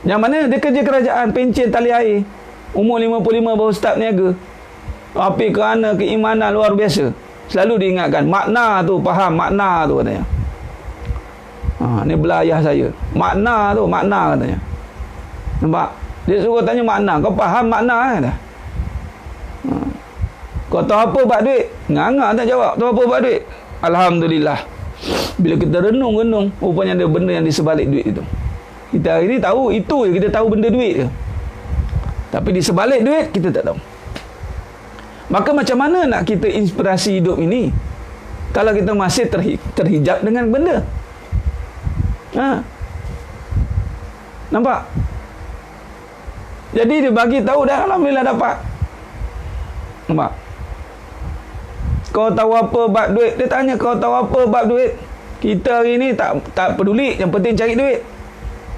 Yang mana dia kerja kerajaan, pencen tali air. Umur 55 baru start niaga. Tapi kerana keimanan luar biasa, selalu diingatkan makna tu, faham makna tu katanya. Ni belayah saya. Makna tu, makna katanya. Nampak? Dia suruh tanya makna. Kau faham makna kan? Kau tahu apa bab duit? Nganga tak jawab. Tahu apa bab duit? Alhamdulillah. Bila kita renung-renung, rupanya ada benda yang di sebalik duit itu. Kita hari ni tahu itu je, kita tahu benda duit je. Tapi di sebalik duit kita tak tahu. Maka macam mana nak kita inspirasi hidup ini kalau kita masih terhijab dengan benda? Nampak? Jadi dia bagi tahu dah, alhamdulillah dapat. Nampak? Kau tahu apa bab duit? Dia tanya, kau tahu apa bab duit? Kita hari ni tak peduli, yang penting cari duit.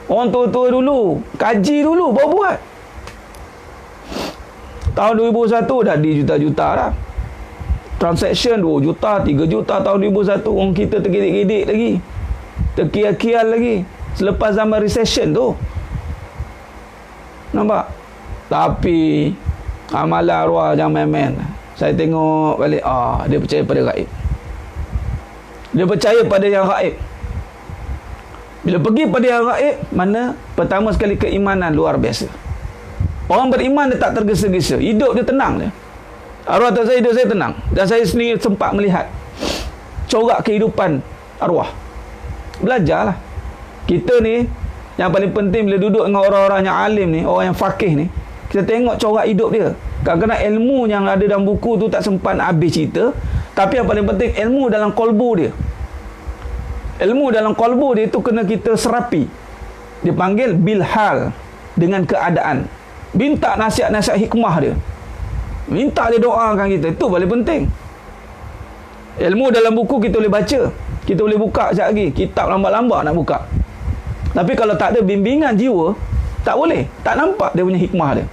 Orang tua-tua dulu kaji dulu baru buat. Tahun 2001 dah di juta-juta dah. Transaction 2 juta, 3 juta tahun 2001. Orang kita tergidik-gidik lagi, terkial-kial lagi selepas zaman recession tu. Nampak? Tapi amalan arwah jangan main-main. Saya tengok balik, dia percaya pada gaib. Dia percaya pada yang gaib. Bila pergi pada yang gaib, mana pertama sekali keimanan luar biasa. Orang beriman dia tak tergesa-gesa, hidup dia tenang dia. Arwah tak saya, hidup saya tenang. Dan saya sendiri sempat melihat corak kehidupan arwah. Belajarlah. Kita ni yang paling penting bila duduk dengan orang-orang yang alim ni, orang yang faqih ni, kita tengok corak hidup dia. Kadang-kadang ilmu yang ada dalam buku tu tak sempat nak habis cerita, tapi yang paling penting ilmu dalam kolbu dia. Ilmu dalam kolbu dia tu kena kita serapi. Dia panggil bilhal, dengan keadaan. Minta nasihat-nasihat hikmah dia. Minta dia doakan kita. Itu paling penting. Ilmu dalam buku kita boleh baca, kita boleh buka sekejap lagi. Kitab lambat-lambat nak buka. Tapi kalau tak ada bimbingan jiwa, tak boleh. Tak nampak dia punya hikmah dia.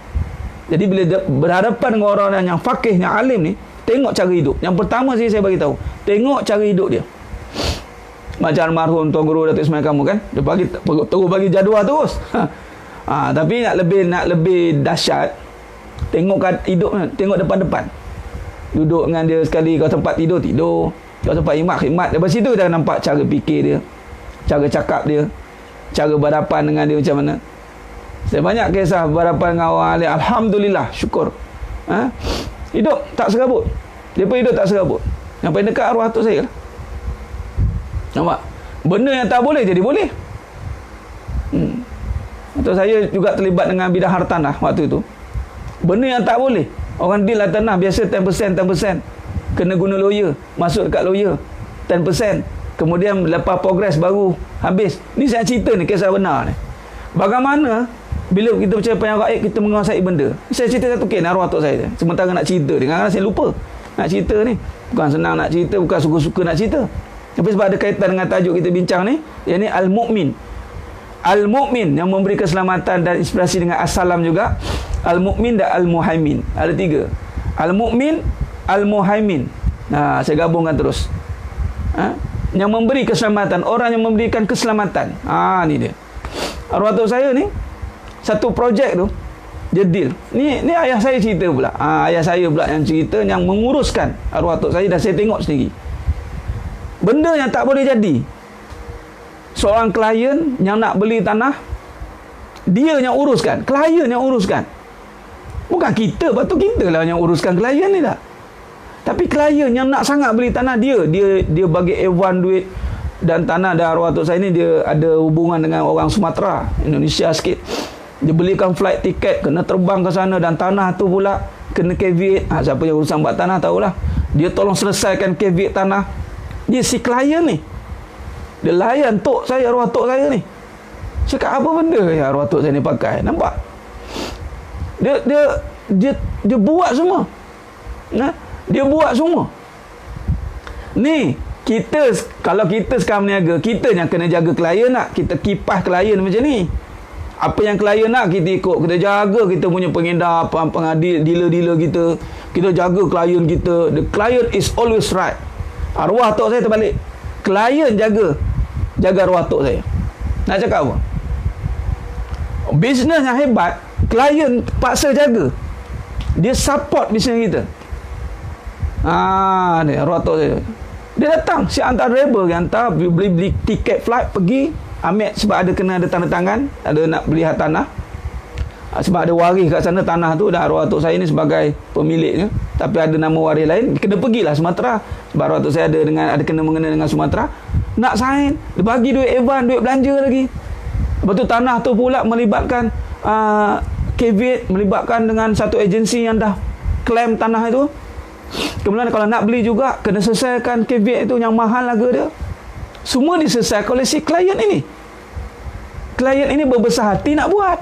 Jadi bila dia berhadapan dengan orang-orang yang faqih, yang alim ni, tengok cara hidup. Yang pertama saya bagi tahu, tengok cara hidup dia. Macam almarhum Tuan Guru Datuk Ismail kamu kan, dia terus bagi jadual terus. Tapi nak lebih dahsyat, tengok hidup, tengok depan-depan. Duduk dengan dia sekali, kau tempat tidur, kau tempat khidmat. Lepas situ dah nampak cara fikir dia, cara cakap dia, cara berhadapan dengan dia macam mana. Saya banyak kisah berhadapan dengan orang alim, alhamdulillah, syukur. Hidup tak serabut. Dia pun hidup tak serabut. Yang paling dekat arwah atuk saya lah. Nampak? Benda yang tak boleh jadi boleh. Atau saya juga terlibat dengan bidang hartanah waktu itu. Benda yang tak boleh, orang deal hartanah biasa 10%, kena guna lawyer, masuk dekat lawyer 10%, kemudian lepas progress baru habis. Ni saya cerita ni, kisah benar ni. Bagaimana bila kita percaya pada yang gaib, kita menguasai benda. Saya cerita satu kes arwah atuk saya, sementara nak cerita ni, kadang-kadang saya lupa nak cerita ni. Bukan senang nak cerita, bukan suka-suka nak cerita, tapi sebab ada kaitan dengan tajuk kita bincang ni, iaitu Al-Mu'min. Al-Mu'min yang memberi keselamatan dan inspirasi dengan As-Salam juga. Al-Mu'min dan Al-Muhaimin. Ada 3. Al-Mu'min, Al-Muhaimin. Saya gabungkan terus. Yang memberi keselamatan, orang yang memberikan keselamatan. Ni dia. Arwah atuk saya ni, satu projek tu dia deal. Ni ayah saya cerita pula. Ayah saya pula yang cerita, yang menguruskan arwah atuk saya, dan saya tengok sendiri. Benda yang tak boleh jadi. Seorang klien yang nak beli tanah, dia yang uruskan, klien yang uruskan. Bukan kita, patut kita lah yang uruskan klien ni dah. Tapi klien yang nak sangat beli tanah, dia bagi ewan duit. Dan tanah dan arwah atuk saya ni, dia ada hubungan dengan orang Sumatera, Indonesia sikit. Dia belikan flight tiket, kena terbang ke sana, dan tanah tu pula kena caveat. Siapa yang urusan buat tanah tahulah. Dia tolong selesaikan caveat tanah. Dia si klien ni, dia layan tok saya, arwah tok saya ni. Cakap apa benda yang arwah tok saya ni pakai. Nampak? Dia buat semua. Dia buat semua. Ni kalau kita sekarang berniaga, kita yang kena jaga klien nak. Kita kipas klien macam ni. Apa yang klien nak, kita ikut. Kita jaga kita punya pengedar, pengadil, dealer-dealer kita. Kita jaga klien kita. The client is always right. Arwah tok saya terbalik. Klien jaga arwah tok saya. Nak cakap apa? Bisnes yang hebat, klien paksa jaga. Dia support bisnes kita. Ni arwah tok saya. Dia datang, si hantar driver, dia hantar, beli tiket flight, pergi ambil, sebab kena ada tanda tangan, ada nak beli tanah. Sebab ada waris kat sana tanah tu, dan arwah atuk saya ni sebagai pemiliknya, tapi ada nama waris lain, kena pergilah Sumatera. Sebab arwah atuk saya ada kena mengena dengan Sumatera. Nak sign, dia bagi duit evan, duit belanja lagi. Lepas tu tanah tu pula melibatkan caveat, melibatkan dengan satu agensi yang dah claim tanah itu. Kemudian kalau nak beli juga, kena selesaikan caveat itu yang mahal harga dia. Semua diselesaikan oleh si klien ini. Klien ini berbesar hati nak buat.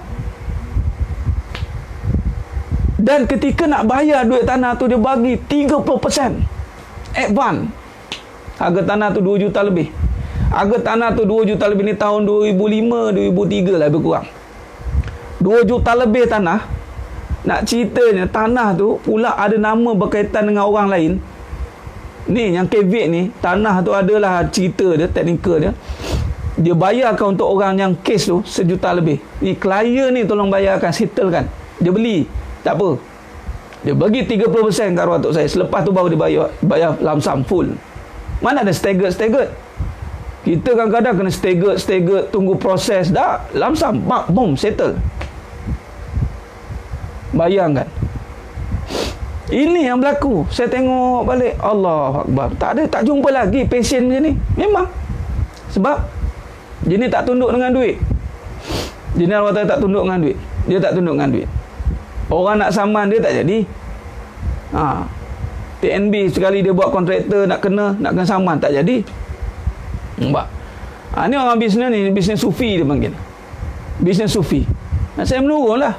Dan ketika nak bayar duit tanah tu, dia bagi 30% advance. Harga tanah tu 2 juta lebih. Harga tanah tu 2 juta lebih ni tahun 2005, 2003 lah lebih kurang. 2 juta lebih tanah. Nak ceritanya tanah tu pula ada nama berkaitan dengan orang lain. Ni yang caveat ni, tanah tu adalah cerita dia, teknikal dia. Dia bayarkan untuk orang yang kes tu 1 juta lebih. Ni klien ni tolong bayarkan, settlekan. Dia beli, tak apa. Dia bagi 30% kat arwah tok saya. Selepas tu baru dia bayar lump sum full. Mana ada staggered. Kita kadang-kadang kena staggered, tunggu proses. Dah, lump sum, boom, settle. Bayangkan. Ini yang berlaku. Saya tengok balik, Allah Akbar. Tak jumpa lagi pasien macam ni. Memang. Sebab dia ni tak tunduk dengan duit. Dia ni arwah tak tunduk dengan duit. Dia tak tunduk dengan duit. Orang nak saman dia tak jadi. TNB sekali dia buat kontraktor nak kena saman tak jadi. Nampak? Ni orang bisnes ni, bisnes sufi dia panggil. Bisnes sufi. Saya menurun lah.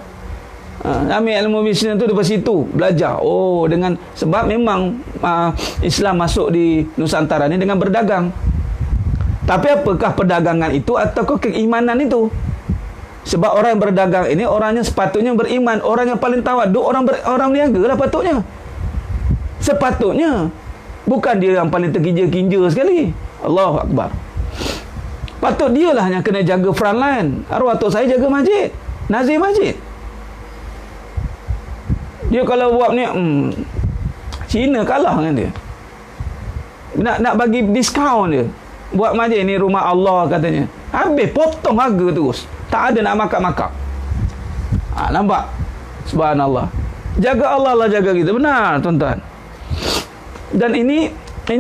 Ambil ilmu bisnes tu daripada situ, belajar. Dengan sebab memang Islam masuk di Nusantara ni dengan berdagang. Tapi apakah perdagangan itu ataukah keimanan itu? Sebab orang yang berdagang ini orangnya sepatutnya beriman, orang yang paling tawaduk, orang niaga lah patutnya. Sepatutnya. Bukan dia yang paling terkinja-kinja sekali. Allahu Akbar. Patut dia lah yang kena jaga front line. Arwah tok saya jaga masjid, nazir masjid. Dia kalau buat ni, Cina kalah dengan dia. Nak bagi diskaun dia. Buat masjid ni rumah Allah katanya. Habis potong harga terus. Tak ada nak makak-makak. Nampak? Subhanallah. Jaga Allah lah jaga kita. Benar tuan-tuan. Dan ini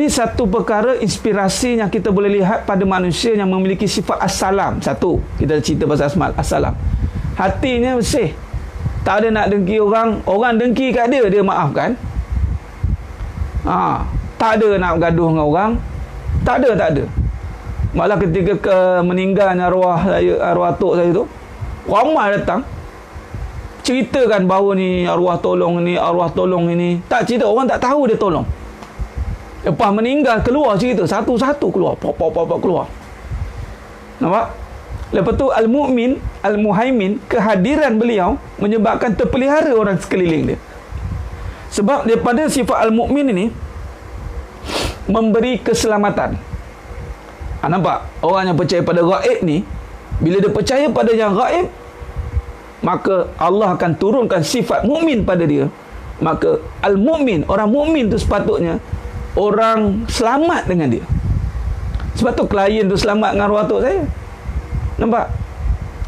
satu perkara inspirasi yang kita boleh lihat pada manusia yang memiliki sifat as-salam. Satu, kita cerita pasal as-salam. Hatinya bersih. Tak ada nak dengki orang. Orang dengki kat dia, dia maafkan. Tak ada nak gaduh dengan orang. Tak ada. Malah ketika meninggalnya arwah tok saya tu, ramai datang ceritakan bahawa ni arwah tolong ini. Tak cerita, orang tak tahu dia tolong. Lepas meninggal keluar cerita, satu-satu keluar, pop keluar. Nampak? Lepas tu al-mu'min, al-muhaimin, kehadiran beliau menyebabkan terpelihara orang sekeliling dia. Sebab daripada sifat al-mu'min ini memberi keselamatan. Nampak? Orang yang percaya pada gaib ni, bila dia percaya pada yang gaib, maka Allah akan turunkan sifat mukmin pada dia. Maka al-mu'min, orang mukmin tu sepatutnya orang selamat dengan dia. Sebab tu klien tu selamat dengan arwah tok saya. Nampak?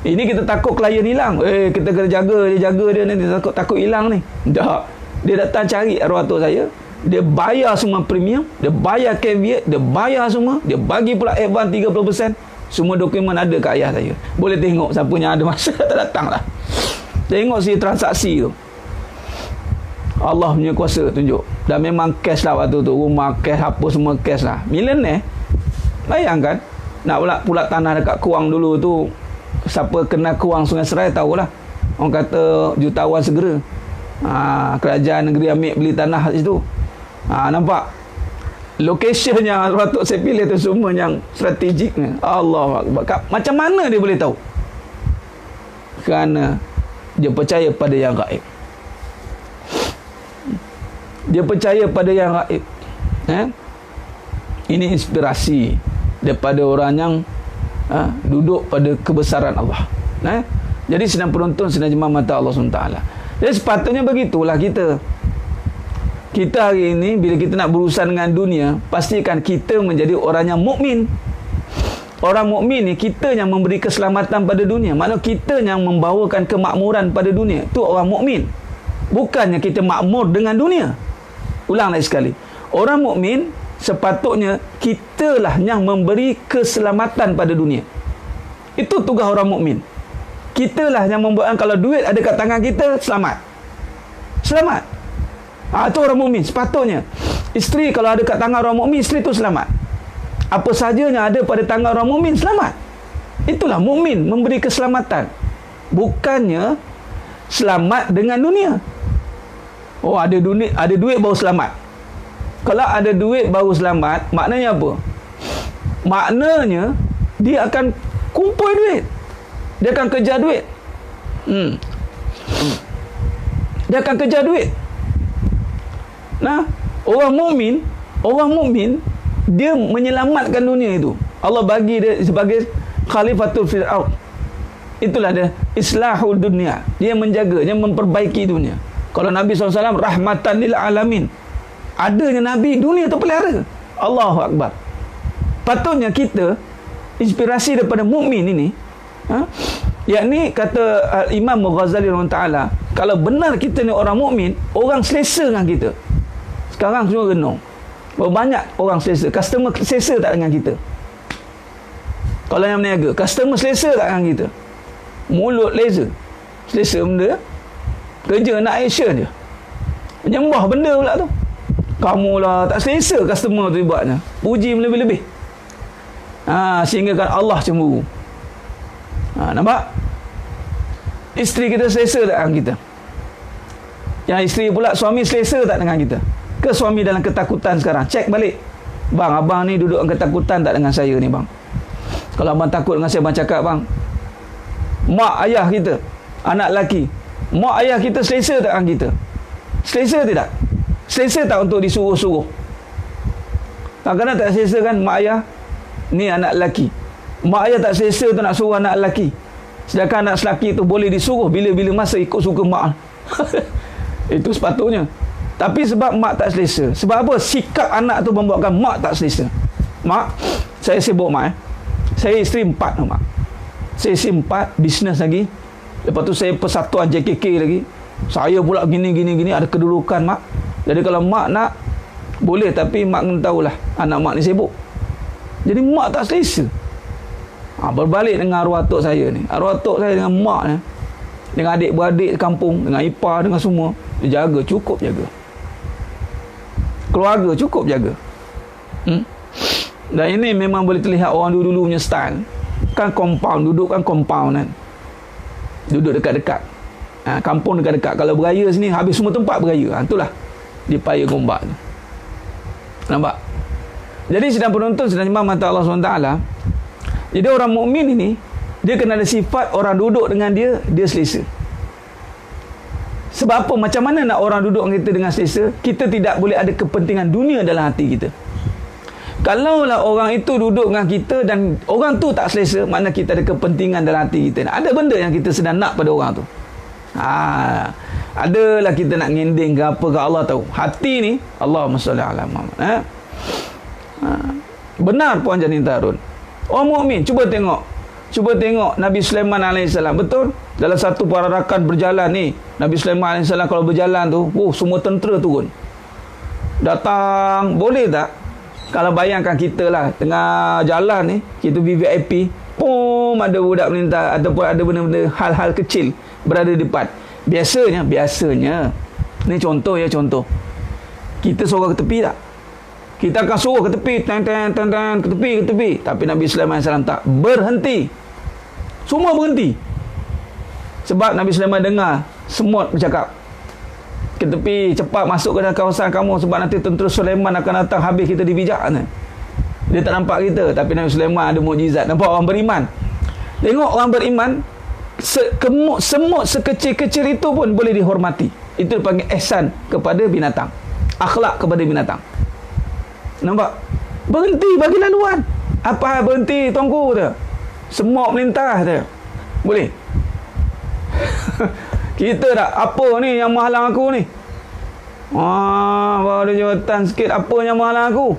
Ini kita takut klien hilang. Kita kena jaga dia ni, takut hilang ni. Tak. Dia datang cari arwah tok saya. Dia bayar semua premium, dia bayar caveat, dia bayar semua, dia bagi pula advance 30%. Semua dokumen ada kat ayah saya. Boleh tengok siapa yang ada masa tak datang lah. Tengok si transaksi tu. Allah punya kuasa tunjuk. Dan memang cash lah waktu tu. Rumah cash, apa semua cash lah. Millionaire. Bayangkan. Nak pula tanah dekat Kuang dulu tu. Siapa kena Kuang Sungai Serai tahulah. Orang kata jutawan segera. Kerajaan negeri ambil beli tanah kat situ. Nampak? Lokasionnya patut saya pilih tu semua yang strategik ni. Allah Akbar. Macam mana dia boleh tahu? Kerana dia percaya pada yang gaib. Dia percaya pada yang gaib. Ini inspirasi daripada orang yang duduk pada kebesaran Allah. Jadi sedang penonton, sedang jemaah mata Allah SWT. Jadi sepatutnya begitulah kita. Kita hari ini bila kita nak berurusan dengan dunia, pastikan kita menjadi orang yang mukmin. Orang mukmin ni kita yang memberi keselamatan pada dunia. Maksudnya kita yang membawakan kemakmuran pada dunia. Itu orang mukmin. Bukannya kita makmur dengan dunia. Ulang lagi sekali. Orang mukmin sepatutnya kitalah yang memberi keselamatan pada dunia. Itu tugas orang mukmin. Kitalah yang membuatkan kalau duit ada kat tangan kita, selamat. Selamat. Itu orang mukmin. Sepatutnya isteri kalau ada kat tangan orang mukmin, isteri tu selamat. Apa saja yang ada pada tangan orang mukmin selamat. Itulah mukmin, memberi keselamatan. Bukannya selamat dengan dunia. Oh, ada duit baru selamat. Kalau ada duit baru selamat, maknanya apa? Maknanya dia akan kumpul duit. Dia akan kejar duit. Dia akan kejar duit. Nah, orang mukmin dia menyelamatkan dunia itu. Allah bagi dia sebagai khalifatul fil ard. Itulah dia islahul dunia. Dia menjaga, dia memperbaiki dunia. Kalau Nabi SAW rahmatan lil alamin, adanya Nabi, dunia terpelihara. Allahu Akbar. Patutnya kita inspirasi daripada mukmin ini, yakni kata Imam Ghazali Taala, kalau benar kita ni orang mukmin, orang selesa dengan kita. Sekarang semua renung. Banyak orang selesa, customer selesa tak dengan kita. Kalau yang berniaga, customer selesa tak dengan kita. Mulut laser, selesa benda, kerja nak action je, menyembah benda pula tu. Kamu lah tak selesa customer tu buatnya, puji lebih-lebih, sehingga kan Allah cemburu. Nampak? Isteri kita selesa tak dengan kita? Yang isteri pula, suami selesa tak dengan kita? Ke suami dalam ketakutan sekarang? Cek balik. Bang, abang ni duduk dalam ketakutan tak dengan saya ni bang? Kalau abang takut dengan saya, abang cakap bang. Mak ayah kita, anak lelaki, mak ayah kita selesa tak dengan kita? Selesa tidak? Selesa tak untuk disuruh-suruh? Kadang-kadang tak selesa kan mak ayah ni anak lelaki. Mak ayah tak selesa tu nak suruh anak lelaki. Sedangkan anak lelaki tu boleh disuruh bila-bila masa ikut suka mak. Itu sepatutnya. Tapi sebab mak tak selesa. Sebab apa? Sikap anak tu membuatkan mak tak selesa. Mak, saya sibuk mak. Saya isteri 4 mak. Saya isteri 4, bisnes lagi. Lepas tu saya persatuan JKK lagi. Saya pula gini, ada kedudukan mak. Jadi kalau mak nak, boleh. Tapi mak kena tahulah anak mak ni sibuk. Jadi mak tak selesa. Berbalik dengan arwah atuk saya ni. Arwah atuk saya dengan mak ni, dengan adik-beradik kampung, dengan ipar, dengan semua, dia jaga, cukup jaga. Keluarga cukup jaga. Dan ini memang boleh terlihat orang dulu-dulu punya style. Kan compound, duduk kan compound kan. Duduk dekat-dekat. Kampung dekat-dekat. Kalau beraya sini, habis semua tempat beraya. Itulah di Paya Gombak tu. Nampak? Jadi sedang penonton, sedang nyembah mata Allah SWT. Jadi orang mukmin ini, dia kena ada sifat orang duduk dengan dia, dia selesa. Sebab apa? Macam mana nak orang duduk dengan kita dengan selesa? Kita tidak boleh ada kepentingan dunia dalam hati kita. Kalaulah orang itu duduk dengan kita dan orang tu tak selesa, makna kita ada kepentingan dalam hati kita. Ada benda yang kita sedang nak pada orang tu. Adalah kita nak ngending ke apa ke, Allah tahu. Hati ni, Allahumma salli ala Muhammad. Benar Puan Janita Harun. Orang mukmin, cuba tengok Nabi Sulaiman AS. Betul? Dalam satu perarakan berjalan ni, Nabi Sulaiman AS kalau berjalan tu, semua tentera turun. Datang, boleh tak? Kalau bayangkan kita lah, tengah jalan ni, kita VVIP, ada budak melintas ataupun ada benda-benda hal-hal kecil berada di depan. Biasanya, ni contoh, kita suruh ke tepi tak? Kita akan suruh ke tepi, ke tepi. Tapi Nabi Sulaiman AS tak, berhenti. Semua berhenti. Sebab Nabi Sulaiman dengar semut bercakap, ke tepi, cepat masuk ke dalam kawasan kamu, sebab nanti tentera Sulaiman akan datang, habis kita dibijak. Dia tak nampak kita, tapi Nabi Sulaiman ada mukjizat. Nampak orang beriman? Tengok orang beriman, semut sekecil-kecil itu pun boleh dihormati. Itu dipanggil ihsan kepada binatang, akhlak kepada binatang. Nampak? Berhenti bagi laluan. Apa berhenti tunggu tu? Semua melintas tu. Boleh? Kita tak, apa ni yang menghalang aku ni? Baru ada jawatan sikit, apa yang menghalang aku?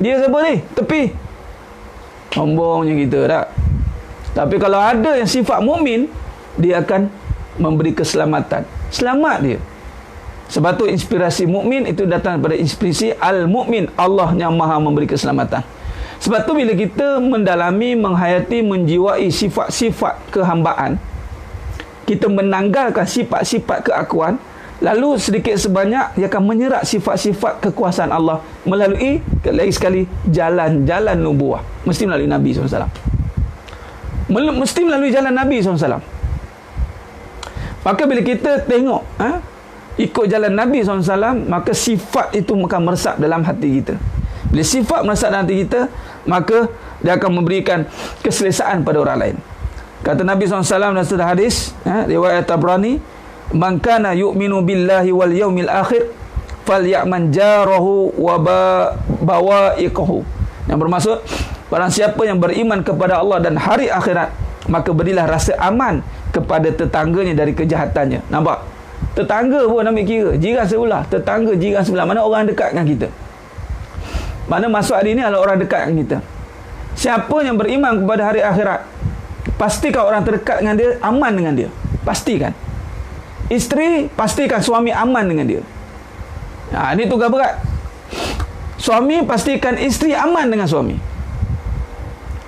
Dia siapa ni? Tepi. Sombongnya kita tak? Tapi kalau ada yang sifat mukmin, dia akan memberi keselamatan. Selamat dia. Sebab tu inspirasi mukmin itu datang daripada inspirasi al-mukmin, Allah yang maha memberi keselamatan. Sebab tu bila kita mendalami, menghayati, menjiwai sifat-sifat kehambaan, kita menanggalkan sifat-sifat keakuan, Lalu sedikit sebanyak dia akan menyerap sifat-sifat kekuasaan Allah melalui, lagi sekali, jalan-jalan nubuah. Mesti melalui Nabi SAW. Mesti melalui jalan Nabi SAW. Maka bila kita tengok ikut jalan Nabi SAW, maka sifat itu akan meresap dalam hati kita. Bila sifat meresap dalam hati kita, maka dia akan memberikan keselesaan pada orang lain. Kata Nabi SAW dalam satu hadis, riwayat Tabrani, man kana yu'minu billahi wal yaumil akhir falyaman jarahu wa bawa'iqahu. Yang bermaksud, barang siapa yang beriman kepada Allah dan hari akhirat, maka berilah rasa aman kepada tetangganya dari kejahatannya. Nampak? Tetangga pun ambil kira, jiran sebelah, tetangga jiran sebelah, mana orang dekat dengan kita. Mana masuk hari ini adalah orang dekat dengan kita. Siapa yang beriman kepada hari akhirat, pastikan orang terdekat dengan dia aman dengan dia. Pastikan. Isteri, pastikan suami aman dengan dia. Ini tugas berat. Suami, pastikan isteri aman dengan suami.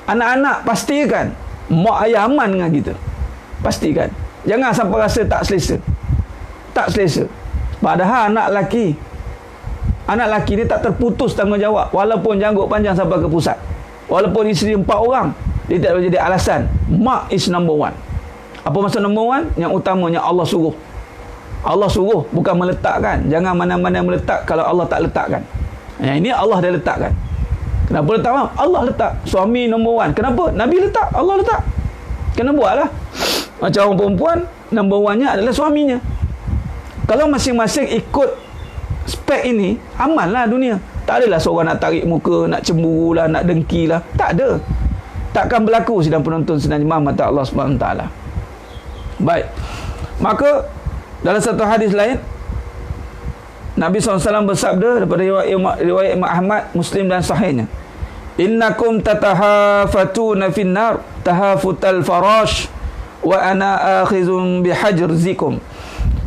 Anak-anak, pastikan mak ayah aman dengan kita. Pastikan. Jangan sampai rasa tak selesa. Tak selesa. Padahal anak lelaki ni tak terputus tanggungjawab, walaupun janggut panjang sampai ke pusat, walaupun isteri 4 orang, dia tak boleh jadi alasan. Mak is number one. Apa maksud number one? Yang utamanya Allah suruh. Allah suruh, bukan meletakkan. Jangan mana-mana meletak kalau Allah tak letakkan. Yang ini Allah dah letakkan. Kenapa letak? Allah letak. Suami number one. Kenapa? Nabi letak, Allah letak. Kena buatlah. Macam orang perempuan, number one-nya adalah suaminya. Kalau masing-masing ikut spek ini, amanlah dunia. Tak adalah seorang nak tarik muka, nak cemburu lah, nak dengki lah. Tak ada. Takkan berlaku sidang penonton sedang jemaah mata Allah SWT. Baik. Maka dalam satu hadis lain, Nabi SAW bersabda daripada riwayat Imam Ahmad, Muslim dan sahihnya, innakum tatahafatuna finnar tahafutal farash wa ana akhizun bihajrzikum.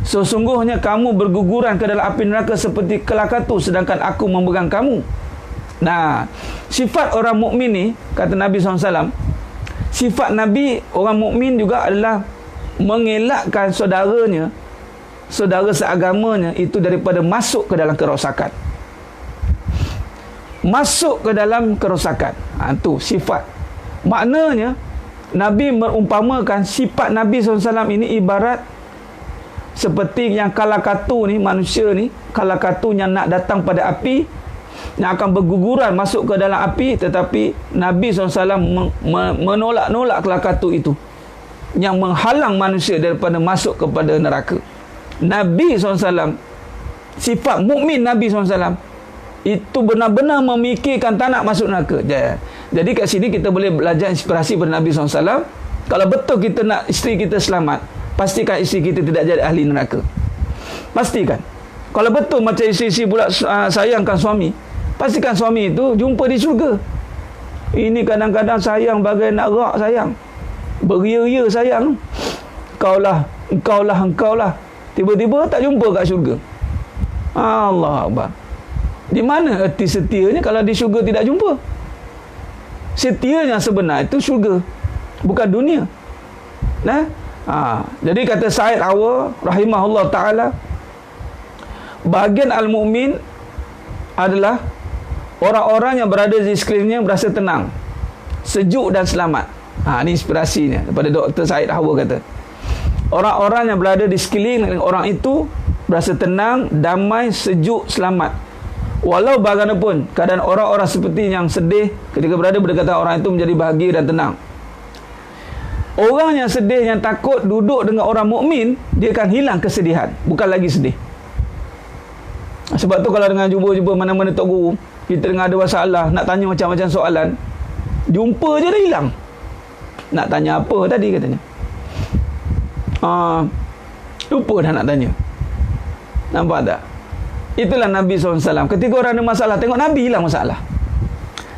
Sesungguhnya kamu berguguran ke dalam api neraka seperti kelakatu, sedangkan aku memegang kamu. Nah, sifat orang mukmin ni, kata Nabi SAW, sifat Nabi orang mukmin juga adalah mengelakkan saudaranya, saudara seagamanya itu daripada masuk ke dalam kerosakan. Masuk ke dalam kerosakan. Itu sifat. Maknanya Nabi merumpamakan sifat Nabi SAW ini ibarat seperti yang kalakatu ni, manusia ni, kalakatu yang nak datang pada api, yang akan berguguran masuk ke dalam api, tetapi Nabi SAW menolak-nolak kalakatu itu yang menghalang manusia daripada masuk kepada neraka. Nabi SAW, sifat mukmin Nabi SAW itu benar-benar memikirkan tak nak masuk neraka. Jadi kat sini kita boleh belajar inspirasi pada Nabi SAW. Kalau betul kita nak isteri kita selamat, pastikan isteri kita tidak jadi ahli neraka. Pastikan. Kalau betul macam isteri-isteri pula sayangkan suami, pastikan suami itu jumpa di syurga. Ini kadang-kadang sayang bagai nak rak sayang, beria-ria sayang. Engkau lah. Tiba-tiba tak jumpa kat syurga. Allah Akbar. Di mana erti setianya kalau di syurga tidak jumpa? Setianya sebenar itu syurga, bukan dunia. Jadi kata Said Awa rahimahullah ta'ala, bahagian al-mu'min adalah orang-orang yang berada di sekelilingnya berasa tenang, sejuk dan selamat. Ini inspirasinya daripada Dr. Said Awa kata, orang-orang yang berada di sekeliling orang itu berasa tenang, damai, sejuk, selamat. Walau bagaimanapun keadaan orang-orang seperti yang sedih, ketika berada berdekatan orang itu menjadi bahagia dan tenang. Orang yang sedih, yang takut duduk dengan orang mukmin, dia akan hilang kesedihan, bukan lagi sedih. Sebab tu kalau dengan jumpa mana-mana tok guru, kita dengan ada masalah, nak tanya macam-macam soalan, jumpa je dah hilang. Nak tanya apa tadi katanya, lupa dah nak tanya. Nampak tak? Itulah Nabi SAW. Ketika orang ada masalah, tengok Nabi hilang masalah.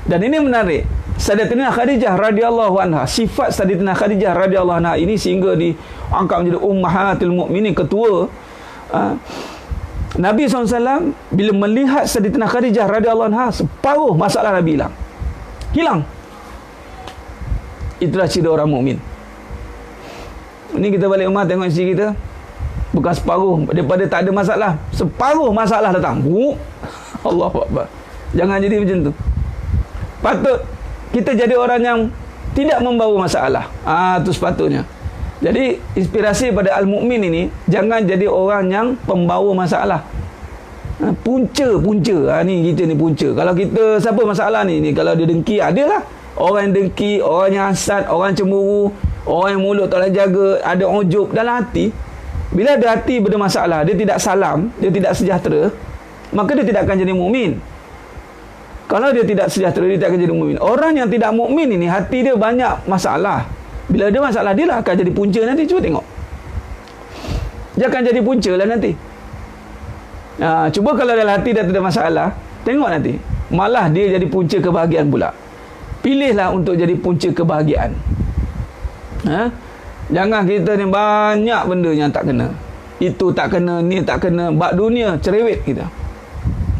Dan ini menarik. Sayyidatina Khadijah radhiyallahu anha, sifat Sayyidatina Khadijah radhiyallahu anha ini sehingga diangkat menjadi ummahatul mukminin, ketua. Nabi SAW bila melihat Sayyidatina Khadijah radhiyallahu anha, separuh masalah Nabi hilang. Itulah ciri orang mukmin. Ini kita balik rumah tengok isteri kita, Bukan separuh, daripada tak ada masalah, separuh masalah datang. Allahu Akbar. Jangan jadi macam tu. Patut kita jadi orang yang tidak membawa masalah. Itu sepatutnya. Jadi inspirasi pada al-mukmin ini, jangan jadi orang yang pembawa masalah. Punca. Ni kita ni punca. Kalau kita siapa masalah ni kalau dia dengki, adalah orang yang dengki, orang yang hasad, orang cemburu, orang yang mulut tak boleh jaga, ada ujub dalam hati. Bila ada hati bermasalah, dia tidak salam, dia tidak sejahtera, maka dia tidak akan jadi mukmin. Kalau dia tidak sejahtera, dia tidak akan jadi mukmin. Orang yang tidak mukmin ini, hati dia banyak masalah. Bila ada masalah, dia lah akan jadi punca nanti. Cuba tengok, dia akan jadi punca lah nanti. Cuba kalau dalam hati dia tidak ada masalah, tengok nanti, malah dia jadi punca kebahagiaan pula. Pilihlah untuk jadi punca kebahagiaan. Jangan kita ni banyak benda yang tak kena. Itu tak kena, ni tak kena. Bak dunia cerewet kita.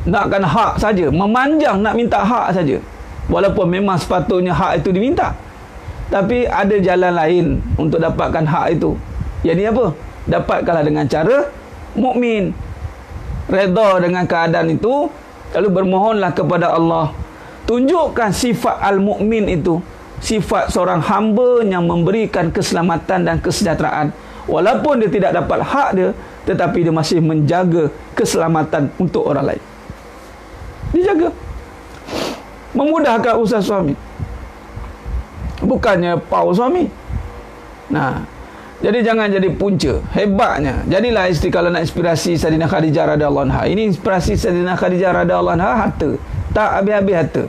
Nakkan hak saja, memanjang nak minta hak saja. Walaupun memang sepatutnya hak itu diminta, tapi ada jalan lain untuk dapatkan hak itu. Jadi apa? Dapatkanlah dengan cara mukmin. Redha dengan keadaan itu, lalu bermohonlah kepada Allah. Tunjukkan sifat al-mukmin itu, sifat seorang hamba yang memberikan keselamatan dan kesejahteraan. Walaupun dia tidak dapat hak dia, tetapi dia masih menjaga keselamatan untuk orang lain. Dia jaga, memudahkan usaha suami, bukannya pau suami. Jadi jangan jadi punca. Hebatnya, jadilah isteri kalau nak inspirasi Sayyidina Khadijah radhiyallahu anha. Ini inspirasi Sayyidina Khadijah radhiyallahu anha, harta. Tak habis-habis harta.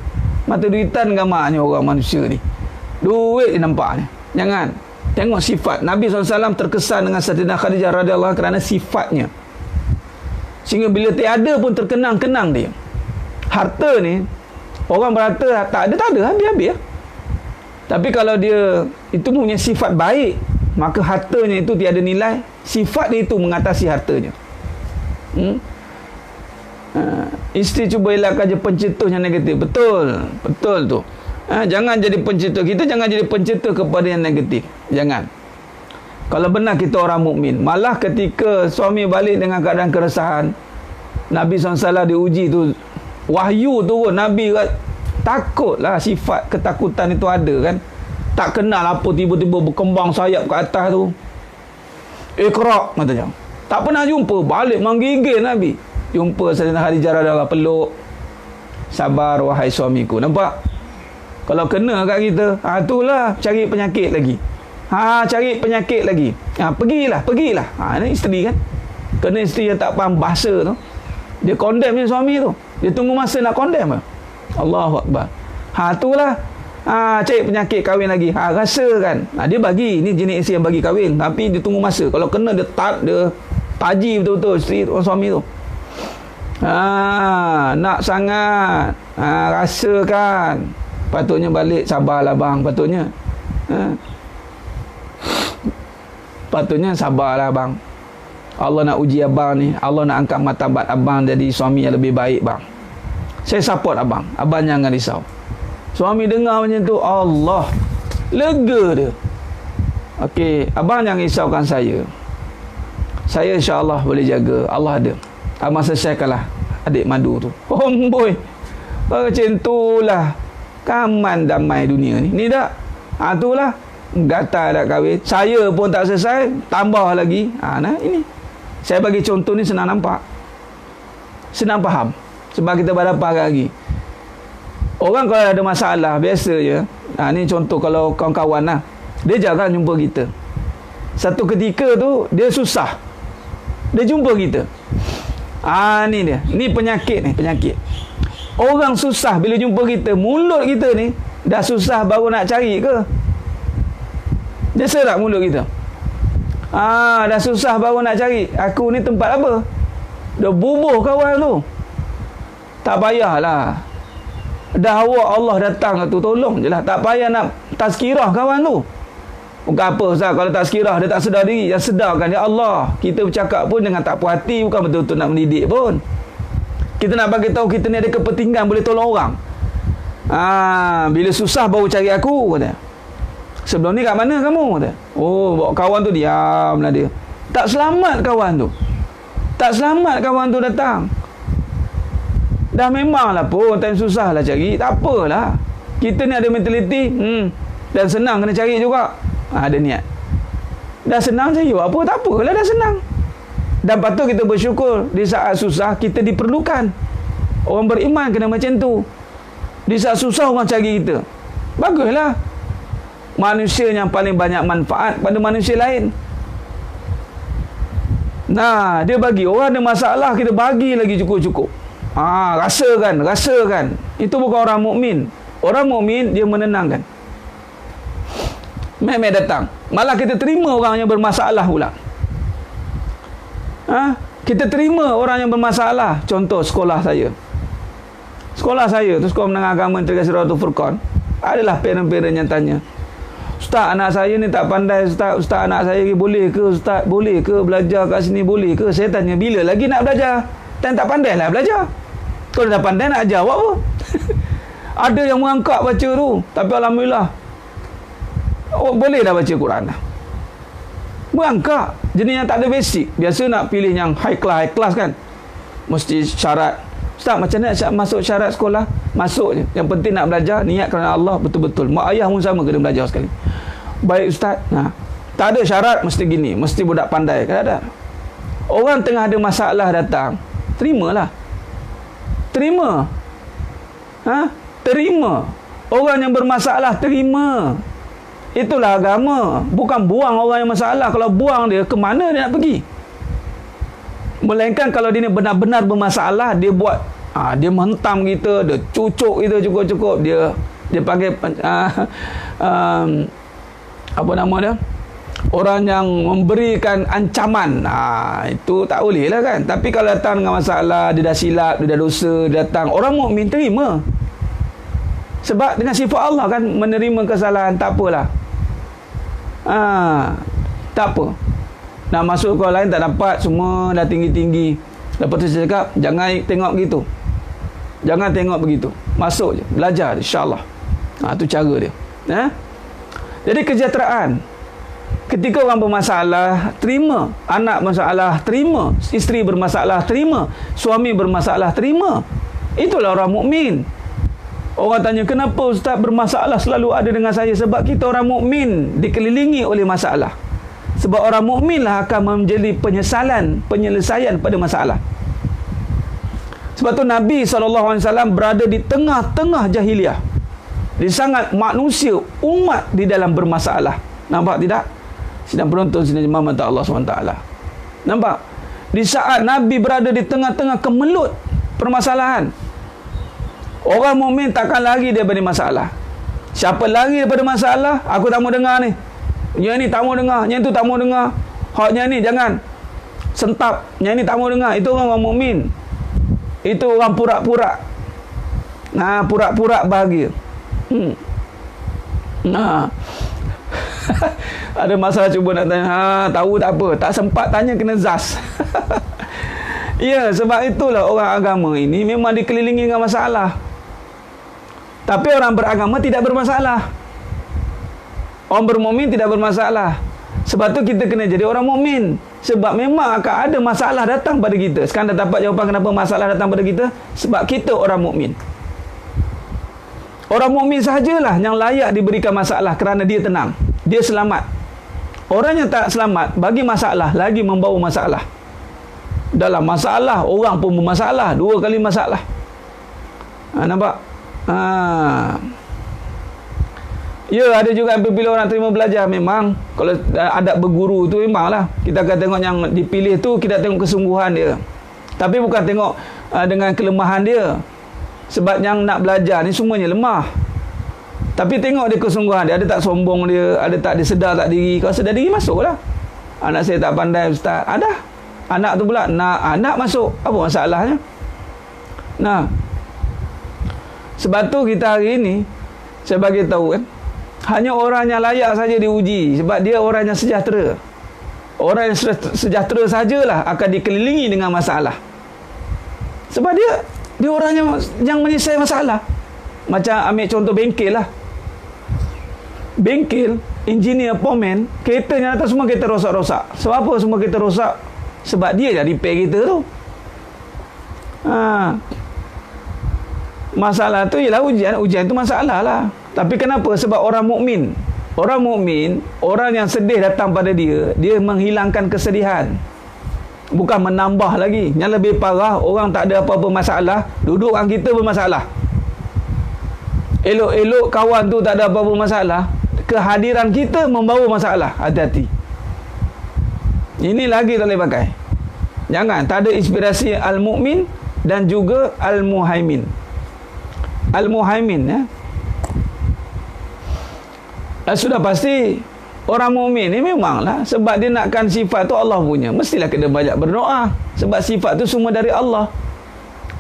Mata duitan gamaknya orang manusia ni. Duit je nampaknya. Jangan. Tengok sifat. Nabi SAW terkesan dengan Sayyidina Khadijah radhiyallahu anha kerana sifatnya. Sehingga bila tiada pun terkenang-kenang dia. Harta ni, orang berharta tak ada, habis-habis ya. Tapi kalau dia itu punya sifat baik, maka hartanya itu tiada nilai. Sifat dia itu mengatasi hartanya. Isteri cuba elakkan je pencetus yang negatif. Betul tu. Jangan jadi pencetus. Kita jangan jadi pencetus kepada yang negatif. Jangan. Kalau benar kita orang mukmin, malah ketika suami balik dengan keadaan keresahan, Nabi SAW diuji tu, wahyu turun, Nabi takutlah. Sifat ketakutan itu ada kan. Tak kenal apa tiba-tiba berkembang sayap ke atas tu. Iqra' katanya. Tak pernah jumpa, balik menggigil Nabi. Jumpa Sayyidina Khadijah radhiyallahu peluk. Sabar wahai suamiku. Nampak? Kalau kena kat kita, itulah cari penyakit lagi. Cari penyakit lagi. Pergilah. Ini isteri kan. Kena isteri yang tak faham bahasa tu, dia condemn je suami tu. Dia tunggu masa nak condemn. Allahu Akbar. Itulah. Cari penyakit kahwin lagi. Rasa kan. Dia bagi. Ni jenis isteri yang bagi kahwin. Tapi dia tunggu masa. Kalau kena dia taji betul-betul isteri orang suami tu. Nak sangat. Rasakan. Patutnya balik. Sabarlah bang. Patutnya sabarlah bang. Allah nak uji abang ni. Allah nak angkat martabat abang jadi suami yang lebih baik bang. Saya support abang. Abang jangan risau. Suami dengar macam tu, Allah, lega dia. Okey, abang jangan risaukan saya. Saya insya-Allah boleh jaga. Allah ada. Abang selesaikanlah adik madu tu. Boy. Macam itulah kaman damai dunia ni. Ni tak? Itulah gatal dah kahwin. Saya pun tak selesai, tambah lagi. Ini. Saya bagi contoh ni senang nampak. Senang faham. Sebab kita berhadapan lagi. Orang kalau ada masalah, biasa je. Ni contoh kalau kawan-kawan lah. Dia jarang jumpa kita. Satu ketika tu, dia susah. Dia jumpa kita. Ni dia. Ni penyakit. Orang susah bila jumpa kita. Mulut kita ni, dah susah baru nak cari ke? Dia serak mulut kita. Dah susah baru nak cari. Aku ni tempat apa? Dah bubuh kawan tu. Tak payahlah. Dah awak Allah datang tu, tolong je lah. Tak payah nak tazkirah kawan tu. Bukan apa Ustaz, kalau tazkirah dia tak sedar diri. Yang sedarkan ya Allah. Kita bercakap pun dengan tak puas hati, bukan betul-betul nak mendidik pun. Kita nak bagi tahu kita ni ada kepentingan boleh tolong orang. Bila susah baru cari aku, kata. Sebelum ni kat mana kamu, kata. Bawa kawan tu diamlah dia. Tak selamat kawan tu. Tak selamat kawan tu datang. Dah memanglah pun time susah lah cari. Tak apalah. Kita ni ada mentaliti. Dan senang kena cari juga. Ada niat. Dah senang cari apa? Tak apalah, dah senang. Dan patut kita bersyukur. Di saat susah kita diperlukan. Orang beriman kena macam tu. Di saat susah orang cari kita. Baguslah. Manusia yang paling banyak manfaat pada manusia lain. Nah, dia bagi orang ada masalah, kita bagi lagi cukup-cukup. Rasakan. Itu bukan orang mukmin. Orang mukmin dia menenangkan. Meh datang. Malah kita terima orang yang bermasalah pula. Kita terima orang yang bermasalah. Contoh sekolah saya. Sekolah menengah agama Negeri Seratus Furqan. Adalah parent-parent yang tanya, Ustaz, anak saya ni tak pandai Ustaz anak saya boleh ke Ustaz? Boleh ke belajar kat sini? Boleh ke? Saya tanya, bila lagi nak belajar? Dan tak pandai lah belajar. Kalau dah pandai nak ajar buat apa? Ada yang mengangkat baca tu. Tapi Alhamdulillah boleh dah baca Quran dah. Mengangkat. Jenis yang tak ada basic. Biasa nak pilih yang high class kan. Mesti syarat. Ustaz, macam mana nak masuk syarat sekolah? Masuk je. Yang penting nak belajar, niat kerana Allah betul-betul. Mak ayah pun sama kena belajar sekali. Baik Ustaz. Tak ada syarat mesti gini. Mesti budak pandai. Kan ada. Orang tengah ada masalah datang. Terimalah. Terima. Terima. Orang yang bermasalah, terima. Itulah agama. Bukan buang orang yang masalah. Kalau buang dia, ke mana dia nak pergi? Melainkan kalau dia ni benar-benar bermasalah, dia buat dia menghentam kita, dia cucuk kita cukup-cukup, dia panggil apa nama dia, orang yang memberikan ancaman. Itu tak boleh lah kan. Tapi kalau datang dengan masalah, dia dah silap, dia dah dosa, dia datang, orang mukmin terima. Sebab dengan sifat Allah kan, menerima kesalahan. Tak apalah, tak apa. Nak masuk sekolah lain tak dapat, semua dah tinggi-tinggi. Lepas tu saya cakap, jangan tengok begitu. Jangan tengok begitu. Masuk je, belajar insya-Allah. Tu cara dia. Jadi kesejahteraan. Ketika orang bermasalah, terima. Anak bermasalah, terima. Isteri bermasalah, terima. Suami bermasalah, terima. Itulah orang mukmin. Orang tanya, kenapa Ustaz bermasalah selalu ada dengan saya? Sebab kita orang mukmin dikelilingi oleh masalah. Sebab orang mukminlah akan menjadi penyelesaian pada masalah. Sebab tu Nabi SAW berada di tengah-tengah jahiliah. Dia sangat manusia, umat di dalam bermasalah. Nampak tidak? Sidang penonton, sidang jemaah mata Allah SWT. Nampak? Di saat Nabi berada di tengah-tengah kemelut permasalahan, orang mukmin takkan lari daripada masalah. Siapa lari daripada masalah, aku tak mau dengar ni. Yang ni tak mau dengar, yang tu tak mau dengar. Haknya ni jangan sentap, yang ni tak mau dengar. Itu orang mukmin. Itu orang pura-pura. Pura-pura bahagia. Ada masalah cuba nak tanya, tahu tak apa, tak sempat tanya, kena zas. Ya, sebab itulah orang agama ini memang dikelilingi dengan masalah. Tapi orang beragama tidak bermasalah. Orang bermukmin tidak bermasalah. Sebab tu kita kena jadi orang mukmin. Sebab memang akan ada masalah datang pada kita. Sekarang dah dapat jawapan kenapa masalah datang pada kita. Sebab kita orang mukmin. Orang mukmin sahajalah yang layak diberikan masalah kerana dia tenang, dia selamat. Orang yang tak selamat bagi masalah lagi membawa masalah. Dalam masalah orang pun bermasalah, dua kali masalah. Nampak? Ya, ada juga apabila orang terima belajar, memang kalau adab berguru tu memanglah kita akan tengok yang dipilih tu, kita tengok kesungguhan dia. Tapi bukan tengok dengan kelemahan dia. Sebab yang nak belajar ni semuanya lemah. Tapi tengok dia kesungguhan dia, ada tak sombong dia, ada tak dia sedar tak diri. Kalau sedar diri, masuklah. Anak saya tak pandai Ustaz. Ada. Anak tu pula nak anak masuk. Apa masalahnya? Sebab tu kita hari ni saya bagi tahu kan, hanya orang yang layak saja diuji. Sebab dia orang yang sejahtera. Orang yang sejahtera sajalah akan dikelilingi dengan masalah. Sebab dia orang yang menyelesaikan masalah. Macam ambil contoh bengkel lah. Bengkel, engineer, pomen, kereta yang atas semua kereta rosak-rosak. Sebab apa semua kereta rosak? Sebab dia dah repair kereta tu. Masalah tu ialah ujian tu masalah lah. Tapi kenapa? Sebab orang mukmin, orang yang sedih datang pada dia menghilangkan kesedihan, bukan menambah lagi. Yang lebih parah, orang tak ada apa-apa masalah, duduk dengan kita bermasalah. Elok-elok kawan tu tak ada apa-apa masalah, kehadiran kita membawa masalah. Hati-hati. Ini lagi tak boleh pakai. Jangan. Tak ada inspirasi al-mu'min dan juga al-muhaimin. Al-muhaimin, ya. Sudah pasti orang mukmin ni memanglah, sebab dia nakkan sifat tu Allah punya, mestilah kena banyak berdoa, sebab sifat tu semua dari Allah.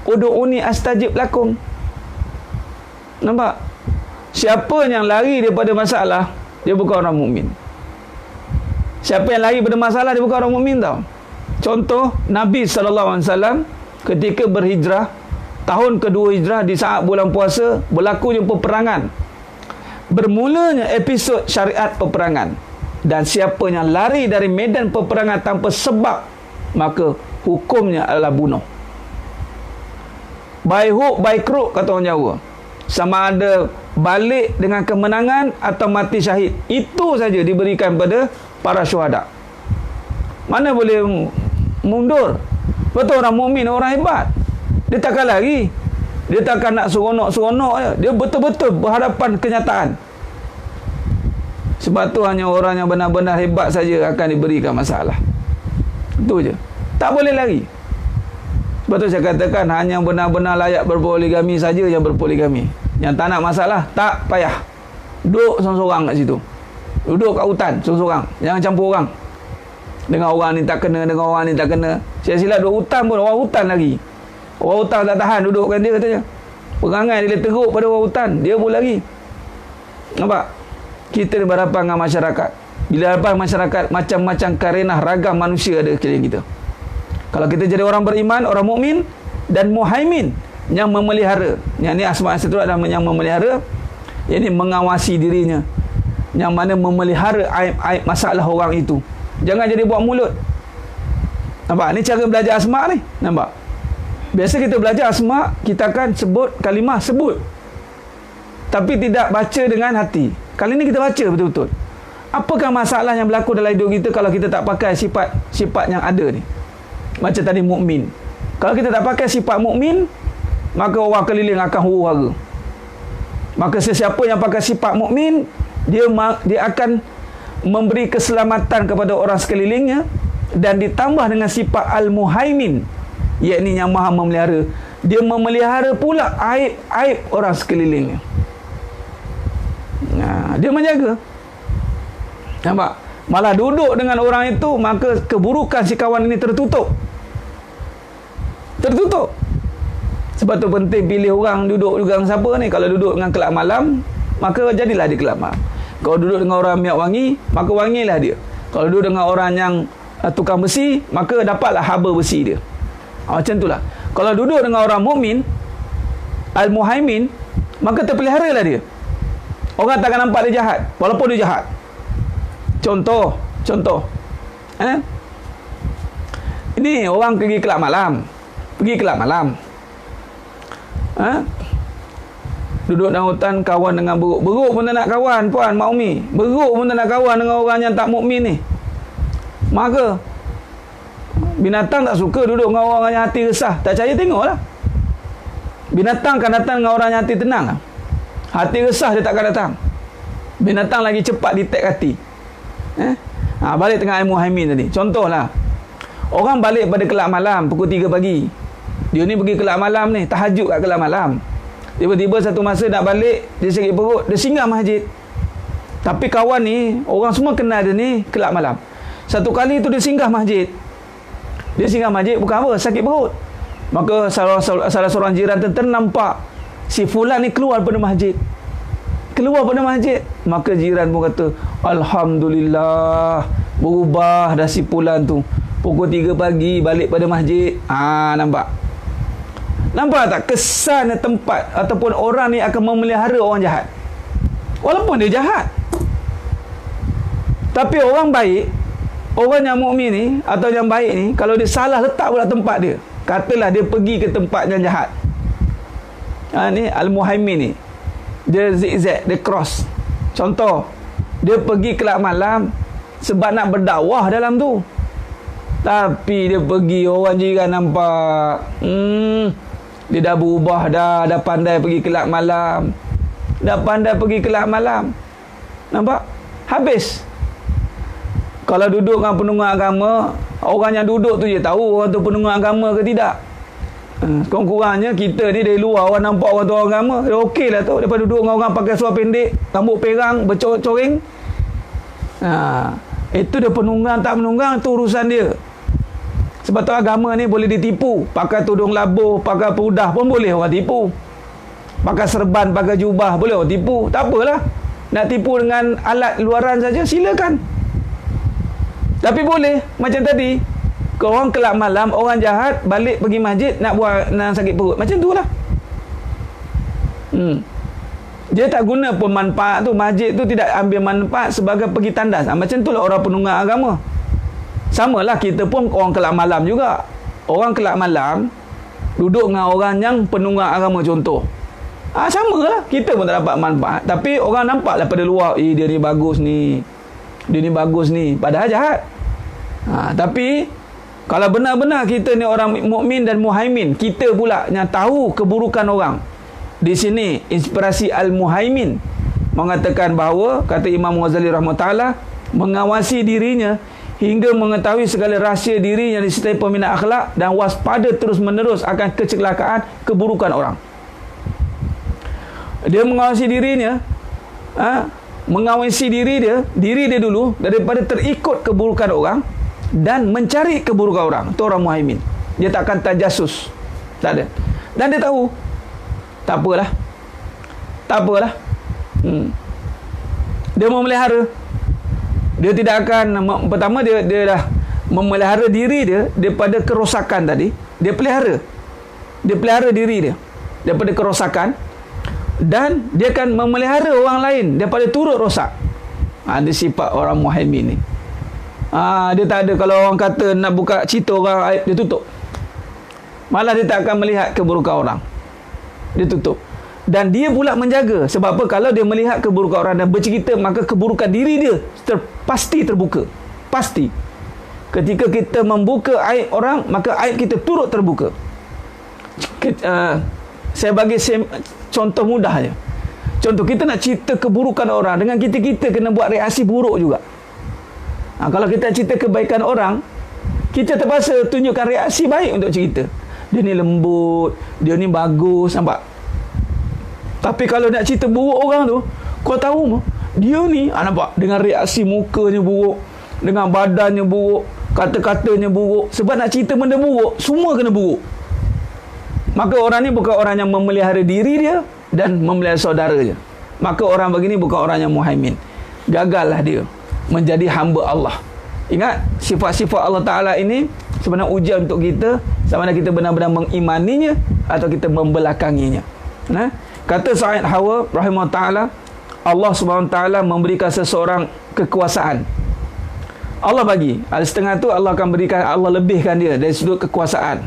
Ud'uni astajib lakum. Nampak? Siapa yang lari daripada masalah, dia bukan orang mukmin. Siapa yang lari daripada masalah, dia bukan orang mukmin tau. Contoh Nabi SAW ketika berhijrah, tahun kedua hijrah, di saat bulan puasa, berlakunya peperangan. Bermulanya episod syariat peperangan. Dan siapa yang lari dari medan peperangan tanpa sebab, maka hukumnya adalah bunuh. By hook, by crook, kata orang Jawa. Sama ada balik dengan kemenangan atau mati syahid. Itu saja diberikan pada para syuhada. Mana boleh mundur? Betul, orang mukmin, orang hebat. Dia takkan lari. Dia takkan nak seronok-seronok je. Dia betul-betul berhadapan kenyataan. Sebab tu hanya orang yang benar-benar hebat saja akan diberikan masalah. Itu je. Tak boleh lari. Sebab tu saya katakan, hanya benar-benar layak berpoligami saja yang berpoligami. Yang tak nak masalah, tak payah. Duduk sorang-sorang kat situ. Duduk kat hutan sorang-sorang. Jangan campur orang. Dengan orang ni tak kena, dengan orang ni tak kena. Saya silap duduk hutan pun, orang hutan lagi. Orang hutan tak tahan dudukkan dia, katanya. Perangai dia teruk pada orang hutan, dia pun lagi. Nampak? Kita ni berhadapan dengan masyarakat. Bila hadapan masyarakat, macam-macam karenah ragam manusia ada sekeliling kita. Kalau kita jadi orang beriman, orang mukmin dan muhaimin, yang memelihara. Yang ni asma seterusnya adalah yang memelihara. Yang ni mengawasi dirinya. Yang mana memelihara aib-aib masalah orang itu. Jangan jadi buat mulut. Nampak? Ni cara belajar asma ni. Nampak? Biasa kita belajar asma, kita akan sebut kalimah, sebut. Tapi tidak baca dengan hati. Kali ni kita baca betul-betul. Apakah masalah yang berlaku dalam hidup kita kalau kita tak pakai sifat yang ada ni? Macam tadi mukmin. Kalau kita tak pakai sifat mukmin, maka orang keliling akan huru-hara. Maka sesiapa yang pakai sifat mukmin, dia akan memberi keselamatan kepada orang sekelilingnya, dan ditambah dengan sifat al-muhaimin, yakni yang maha memelihara. Dia memelihara pula aib-aib orang sekelilingnya. Dia menjaga. Nampak? Malah duduk dengan orang itu, maka keburukan si kawan ini tertutup. Sebab tu penting pilih orang duduk dengan siapa ni. Kalau duduk dengan kelab malam, maka jadilah dia kelab malam. Kalau duduk dengan orang minyak wangi, maka wangilah dia. Kalau duduk dengan orang yang tukang besi, maka dapatlah haba besi dia. Macam itulah. Kalau duduk dengan orang mukmin, al-muhaimin, maka terpeliharalah dia. Orang takkan nampak dia jahat, walaupun dia jahat. Contoh. Ini orang pergi kelab malam. Duduk dalam hutan, kawan dengan beruk. Beruk pun tak nak kawan, puan, Mak Umi. Beruk pun tak nak kawan dengan orang yang tak mukmin ni. Maka binatang tak suka duduk dengan orang yang hati resah. Tak percaya, tengoklah. Binatang akan datang dengan orang yang hati tenang. Hati resah dia takkan datang. Binatang lagi cepat detect hati. Balik tengah al-muhaimin tadi. Contohlah, orang balik pada kelab malam pukul 3 pagi. Dia ni pergi kelab malam ni, tahajud kat kelab malam. Tiba-tiba satu masa nak balik, dia sakit perut, dia singgah masjid. Tapi kawan ni, orang semua kenal dia ni kelab malam. Satu kali tu dia singgah masjid. Dia singgah masjid bukan apa, sakit perut. Maka salah seorang jiran nampak si fulan ni keluar pada masjid. Maka jiran pun kata, alhamdulillah, berubah dah si fulan tu. Pukul 3 pagi balik pada masjid. Nampak tak kesan tempat ataupun orang ni akan memelihara orang jahat, walaupun dia jahat. Tapi orang baik, orang yang mukmin ni atau yang baik ni, kalau dia salah letak pula tempat dia, katalah dia pergi ke tempat yang jahat, ni Al-Muhaimin ni, dia zigzag, dia cross. Contoh, dia pergi kelab malam sebab nak berdakwah dalam tu, tapi dia pergi, orang jiran nampak, dia dah berubah dah pandai pergi kelab malam, nampak? Habis. Kalau duduk dengan penunggu agama, orang yang duduk tu je tahu orang tu penunggu agama ke tidak. Kurang-kurangnya kita ni dari luar, orang nampak orang tu orang agama, dia okey lah tu, daripada duduk dengan orang pakai seluar pendek, rambut perang, bercoreng. Itu dia penunggang tak penunggang, tu urusan dia. Sebab tu agama ni boleh ditipu. Pakai tudung labuh, pakai perudah pun boleh orang tipu. Pakai serban, pakai jubah, boleh orang tipu. Tak apalah, nak tipu dengan alat luaran saja, silakan. Tapi boleh macam tadi, orang kelab malam, orang jahat balik pergi masjid nak buat nak sakit perut, macam tu lah. Dia tak guna pun manfaat tu. Masjid tu tidak ambil manfaat sebagai pergi tandas. Macam tu lah orang penunggang agama. Sama lah kita pun orang kelab malam juga. Orang kelab malam duduk dengan orang yang penunggang agama contoh. Sama lah, kita pun tak dapat manfaat. Tapi orang nampak lah pada luar, dia ni bagus ni, dia ni bagus ni, padahal jahat. Tapi kalau benar-benar kita ni orang mukmin dan muhaimin, kita pula yang tahu keburukan orang. Di sini inspirasi Al-Muhaimin mengatakan bahawa, kata Imam Ghazali rahmatullah, mengawasi dirinya hingga mengetahui segala rahsia diri yang disertai pembinaan akhlak dan waspada terus-menerus akan kecelakaan keburukan orang. Dia mengawasi dirinya, mengawasi diri dia dulu daripada terikut keburukan orang dan mencari keburukan orang. Itu orang muhaimin. Dia tak akan tajasus, tak ada. Dan dia tahu, tak apalah, dia memelihara. Dia tidak akan, pertama dia dah memelihara diri dia daripada kerosakan tadi. Dia pelihara diri dia daripada kerosakan, dan dia akan memelihara orang lain daripada turut rosak. Dia sifat orang muhaimin ni. Dia tak ada, kalau orang kata nak buka cerita orang aib, dia tutup. Malah dia tak akan melihat keburukan orang, dia tutup. Dan dia pula menjaga. Sebab apa? Kalau dia melihat keburukan orang dan bercerita, maka keburukan diri dia pasti terbuka. Pasti. Ketika kita membuka aib orang, maka aib kita turut terbuka. Saya bagi contoh mudah je. Contoh, kita nak cerita keburukan orang, dengan kita kena buat reaksi buruk juga. Kalau kita cerita kebaikan orang, kita terpaksa tunjukkan reaksi baik untuk cerita. Dia ni lembut, dia ni bagus, nampak? Tapi kalau nak cerita buruk orang tu, kau tahu dia ni, nampak? Dengan reaksi mukanya buruk, dengan badannya buruk, kata-katanya buruk. Sebab nak cerita benda buruk, semua kena buruk. Maka orang ni bukan orang yang memelihara diri dia dan memelihara saudaranya. Maka orang begini bukan orang yang muhaimin. Gagallah dia menjadi hamba Allah. Ingat, sifat-sifat Allah Ta'ala ini sebenarnya ujian untuk kita, sama ada kita benar-benar mengimaninya atau kita membelakanginya. Kata Said Hawa rahimahullah ta'ala, Allah Subhanahu Ta'ala memberikan seseorang kekuasaan. Allah bagi, setengah tu Allah akan berikan, Allah lebihkan dia dari sudut kekuasaan.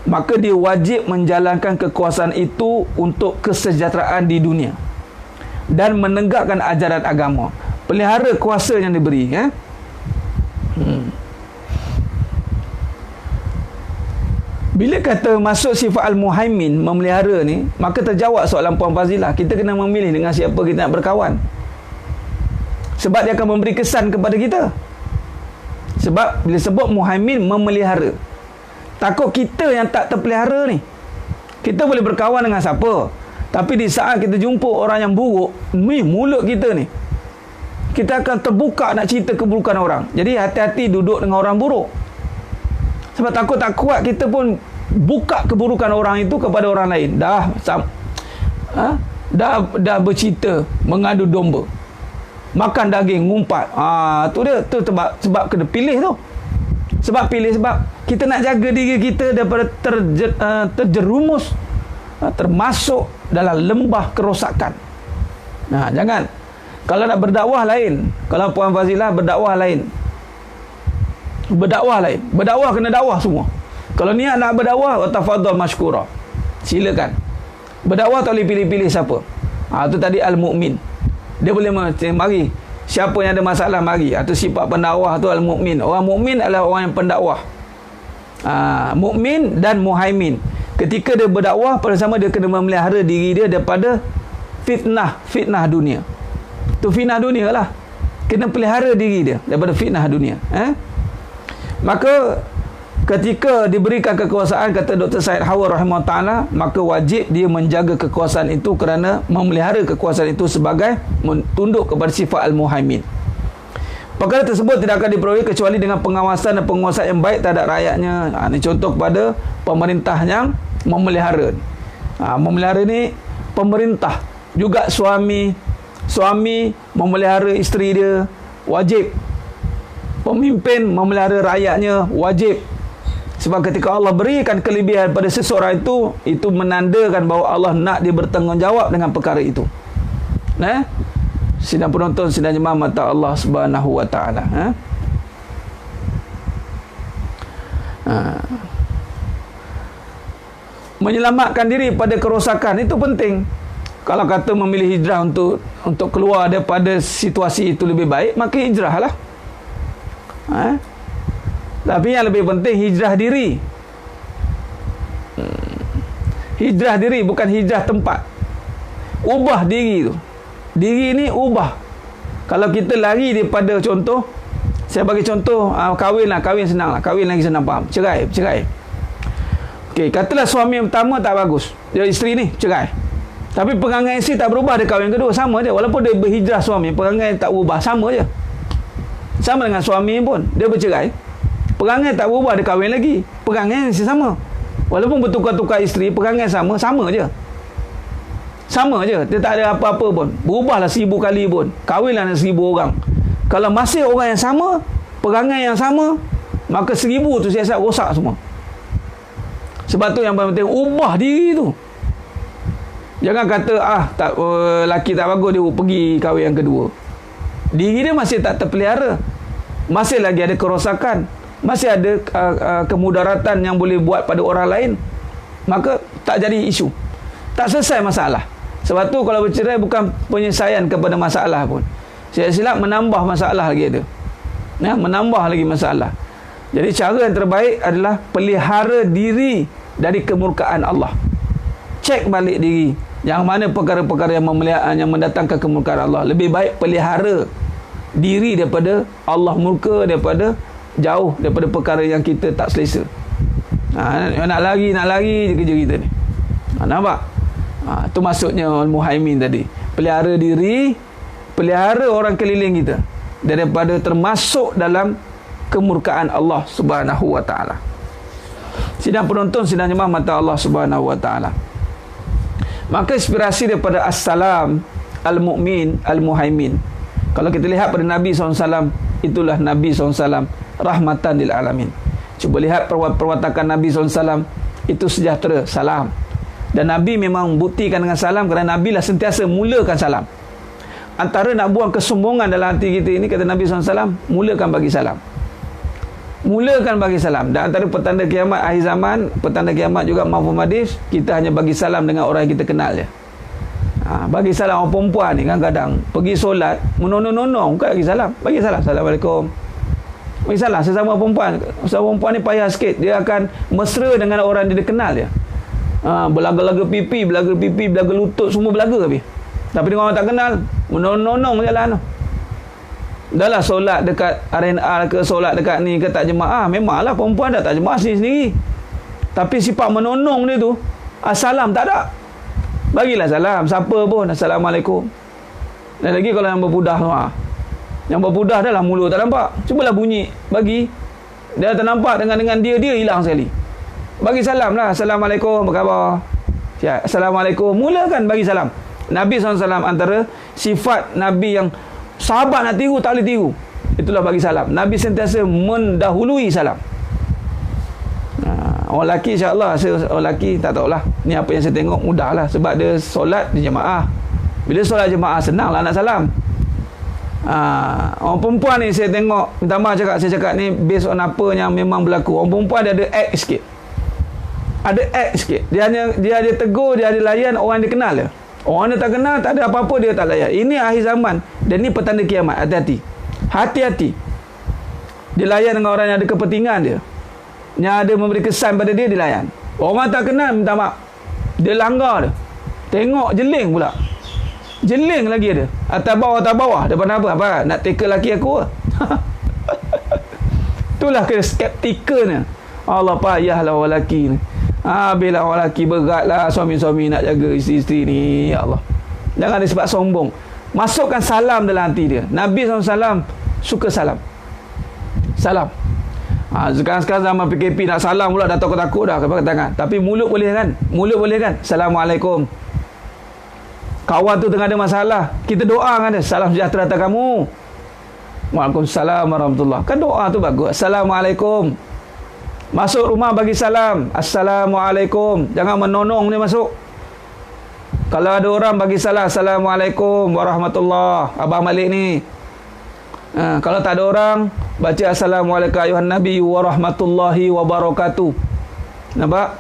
Maka dia wajib menjalankan kekuasaan itu untuk kesejahteraan di dunia dan menegakkan ajaran agama. Pelihara kuasa yang diberi. Bila kata masuk sifat Al-Muhaimin, memelihara ni, maka terjawab soalan Puan Fazilah. Kita kena memilih dengan siapa kita nak berkawan. Sebab dia akan memberi kesan kepada kita. Sebab bila sebut Muhaimin, memelihara, takut kita yang tak terpelihara ni. Kita boleh berkawan dengan siapa, tapi di saat kita jumpa orang yang buruk, mulut kita ni, kita akan terbuka nak cerita keburukan orang. Jadi hati-hati duduk dengan orang buruk. Sebab takut tak kuat kita pun buka keburukan orang itu kepada orang lain. Dah bercerita mengadu domba, makan daging, ngumpat. Tu dia, tu sebab kena pilih tu. Sebab kita nak jaga diri kita daripada terjerumus, termasuk dalam lembah kerosakan. Jangan. Kalau nak berdakwah lain. Kalau Puan Fazilah berdakwah lain. Berdakwah lain. Berdakwah kena dakwah semua. Kalau niat nak berdakwah, tafadhal mashkura. Silakan. Berdakwah tak boleh pilih-pilih siapa. Itu tadi al-mu'min. Dia boleh mari. Siapa yang ada masalah mari. Itu sifat pendakwah tu al-mu'min. Orang mu'min adalah orang yang pendakwah. Mu'min dan muhaimin. Ketika dia berdakwah, pada sama dia kena memelihara diri dia daripada fitnah dunia. Tu fitnah dunia lah. Kena pelihara diri dia daripada fitnah dunia. Maka ketika diberikan kekuasaan, kata Dr. Syed Hawar rahimahullah ta'ala, maka wajib dia menjaga kekuasaan itu kerana memelihara kekuasaan itu sebagai tunduk kepada sifat al-muhaimin. Perkara tersebut tidak akan diperoleh kecuali dengan pengawasan dan penguasaan yang baik terhadap rakyatnya. Ini contoh kepada pemerintah yang memelihara. Memelihara ni pemerintah, juga suami memelihara isteri dia, wajib. Pemimpin memelihara rakyatnya, wajib. Sebab ketika Allah berikan kelebihan pada seseorang itu menandakan bahawa Allah nak dia bertanggungjawab dengan perkara itu. Sidang penonton, sidang jemaah mata Allah Subhanahu wa taala. Menyelamatkan diri pada kerosakan itu penting. Kalau kata memilih hijrah untuk keluar daripada situasi itu lebih baik, maka hijrahlah. Tapi yang lebih penting hijrah diri. Hijrah diri, bukan hijrah tempat. Ubah diri tu. Diri ni ubah. Kalau kita lari daripada contoh, saya bagi contoh, kahwin senang lah. Kahwin lagi senang faham. Cerai. Okey, katalah suami yang pertama tak bagus. Dia isteri ni cerai. Tapi perangai isteri tak berubah, dia kahwin kedua sama je. Walaupun dia berhijrah suami, perangai tak berubah, sama je. Sama dengan suami pun, dia bercerai. Perangai tak berubah, dia kahwin lagi. Perangai masih sama. Walaupun bertukar-tukar isteri, perangai sama je. Sama je, dia tak ada apa-apa pun. Berubahlah 1000 kali pun, kahwinlah dengan 1000 orang. Kalau masih orang yang sama, perangai yang sama, maka 1000 tu siasat rosak semua. Sebab tu yang paling penting, ubah diri tu. Jangan kata laki tak bagus, dia pergi kahwin yang kedua. Diri dia masih tak terpelihara, masih lagi ada kerosakan, masih ada kemudaratan yang boleh buat pada orang lain, maka tak jadi isu, tak selesai masalah. Sebab tu kalau bercerai bukan penyelesaian kepada masalah pun, silap menambah masalah lagi ada. Menambah lagi masalah. Jadi cara yang terbaik adalah pelihara diri dari kemurkaan Allah. Cek balik diri, yang mana perkara-perkara yang mendatangkan kemurkaan Allah. Lebih baik pelihara diri daripada Allah murka, daripada jauh daripada perkara yang kita tak selesa. Nak lari je kerja kita ni. Nampak? Itu maksudnya al-muhaimin tadi. Pelihara diri, pelihara orang keliling kita daripada termasuk dalam kemurkaan Allah Subhanahu wa taala. Sidang penonton, sidang jemaah mata Allah Subhanahu wa taala. Maka inspirasi daripada as-salam, al-mu'min, al-muhaimin. Kalau kita lihat pada Nabi SAW, itulah Nabi SAW rahmatan lil alamin. Cuba lihat perwatakan Nabi SAW, itu sejahtera, salam. Dan Nabi memang buktikan dengan salam, kerana Nabi lah sentiasa mulakan salam. Antara nak buang kesombongan dalam hati kita ini, kata Nabi SAW, mulakan bagi salam. Mulakan bagi salam. Dan antara petanda kiamat akhir zaman, petanda kiamat juga mafhum hadis, kita hanya bagi salam dengan orang yang kita kenal je. Bagi salam orang perempuan ni kadang-kadang pergi solat menonong-nonong, bukan bagi salam. Bagi salam, Assalamualaikum. Bagi salam sesama perempuan. Sesama perempuan ni payah sikit, dia akan mesra dengan orang dia kenal dia. Belaga-laga pipi, belaga lutut, semua belaga habis. Tapi dengan orang tak kenal, menonong jalan tu. Dahlah solat dekat RNR ke, solat dekat ni ke, tak jemaah, memanglah perempuan dah tak jemaah sendiri. Tapi sifat menonong dia tu, salam tak ada. Bagilah salam, siapa pun, Assalamualaikum. Dan lagi kalau yang berpudah tu, yang berpudah dah lah mulut tak nampak, cubalah bunyi, bagi. Dia tak nampak, dengan dia hilang sekali. Bagi salam lah, Assalamualaikum, apa khabar? Assalamualaikum, mulakan bagi salam. Nabi SAW, antara sifat Nabi yang sahabat nak tiru tak boleh tiru, itulah bagi salam. Nabi sentiasa mendahului salam. Orang lelaki insyaAllah, orang lelaki tak tahulah, ni apa yang saya tengok mudahlah, sebab dia solat di jemaah. Bila solat jemaah senanglah nak salam. Orang perempuan ni saya tengok, minta maaf saya cakap ni based on apa yang memang berlaku. Orang perempuan dia ada act sikit. Ada act sikit. Dia ada tegur, dia ada layan orang dia kenal dia. Orang dia tak kenal, tak ada apa-apa dia tak layan. Ini akhir zaman dan ini petanda kiamat. Hati-hati. Hati-hati. Dia layan dengan orang yang ada kepentingan dia. Yang ada memberi kesan pada dia, dia layan. Orang tak kenal, minta maaf. Dia langgar dia. Tengok jeling pula. Jeling lagi ada. Atas bawah. Depan apa? Nak tackle laki aku. Itulah skeptikalnya. Allah payahlah orang lelaki ni. Bila orang lelaki beratlah suami-suami nak jaga isteri-isteri ni. Ya Allah. Jangan dia sebab sombong. Masukkan salam dalam hati dia. Nabi SAW suka salam. Salam. Sekarang zaman PKP nak salam pula dah takut-takut dah pakai tangan. Tapi mulut boleh kan? Assalamualaikum. Kawan tu tengah ada masalah, kita doa kan dia, salam sejahtera atas kamu. Waalaikumsalam warahmatullahi. Kan doa tu bagus. Assalamualaikum. Masuk rumah bagi salam. Assalamualaikum. Jangan menonong ni masuk. Kalau ada orang bagi salam, Assalamualaikum warahmatullahi. Abang Malik ni. Kalau tak ada orang, baca Assalamualaikum ayuhan Nabi warahmatullahi wabarakatuh. Nampak?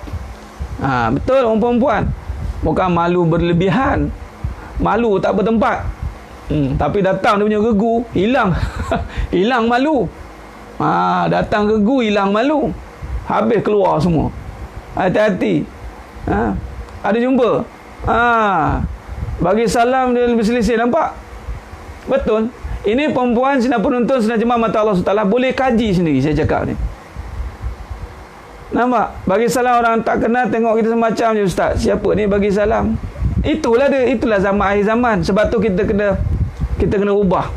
Betul orang perempuan. Bukan malu berlebihan. Malu tak bertempat. Tapi datang dia punya regu, hilang. Hilang malu. Datang regu, hilang malu. Habis keluar semua. Hati-hati. Ada jumpa. Bagi salam dia berselisih, nampak? Betul. Ini perempuan sedang penonton, sedang jemaah mata Allah SWT, boleh kaji sendiri saya cakap ni. Nampak? Bagi salam orang tak kenal, tengok kita semacam je, ustaz. Siapa ni bagi salam? Itulah dia, itulah zaman akhir zaman. Sebab tu kita kena ubah.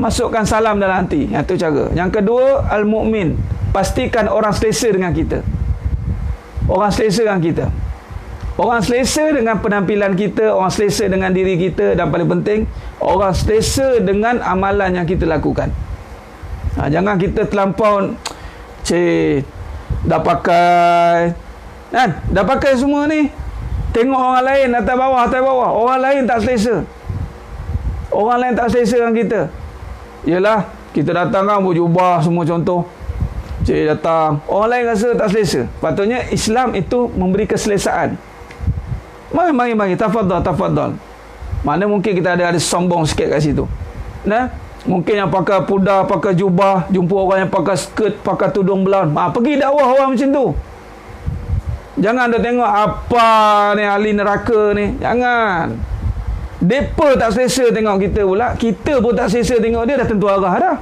Masukkan salam dalam hati. Itu cara. Yang kedua, al-mu'min. Pastikan orang selesa dengan kita. Orang selesa dengan kita. Orang selesa dengan penampilan kita, orang selesa dengan diri kita, dan paling penting, orang selesa dengan amalan yang kita lakukan. Jangan kita terlampau dah pakai kan? Dah pakai semua ni. Tengok orang lain atas bawah. Orang lain tak selesa. Orang lain tak selesa dengan kita. Yelah, kita datang kan berjubah semua contoh. Datang. Orang lain rasa tak selesa. Patutnya Islam itu memberi keselesaan. Mari. Tafadhal. Mana mungkin kita ada sombong sikit kat situ. Mungkin yang pakai pudar, pakai jubah, jumpa orang yang pakai skirt, pakai tudung belon. Pergi dakwah orang macam tu. Jangan dah tengok apa ni ahli neraka ni. Jangan. Depa tak selesa tengok kita pula. Kita pun tak selesa tengok dia, dah tentu arah dah.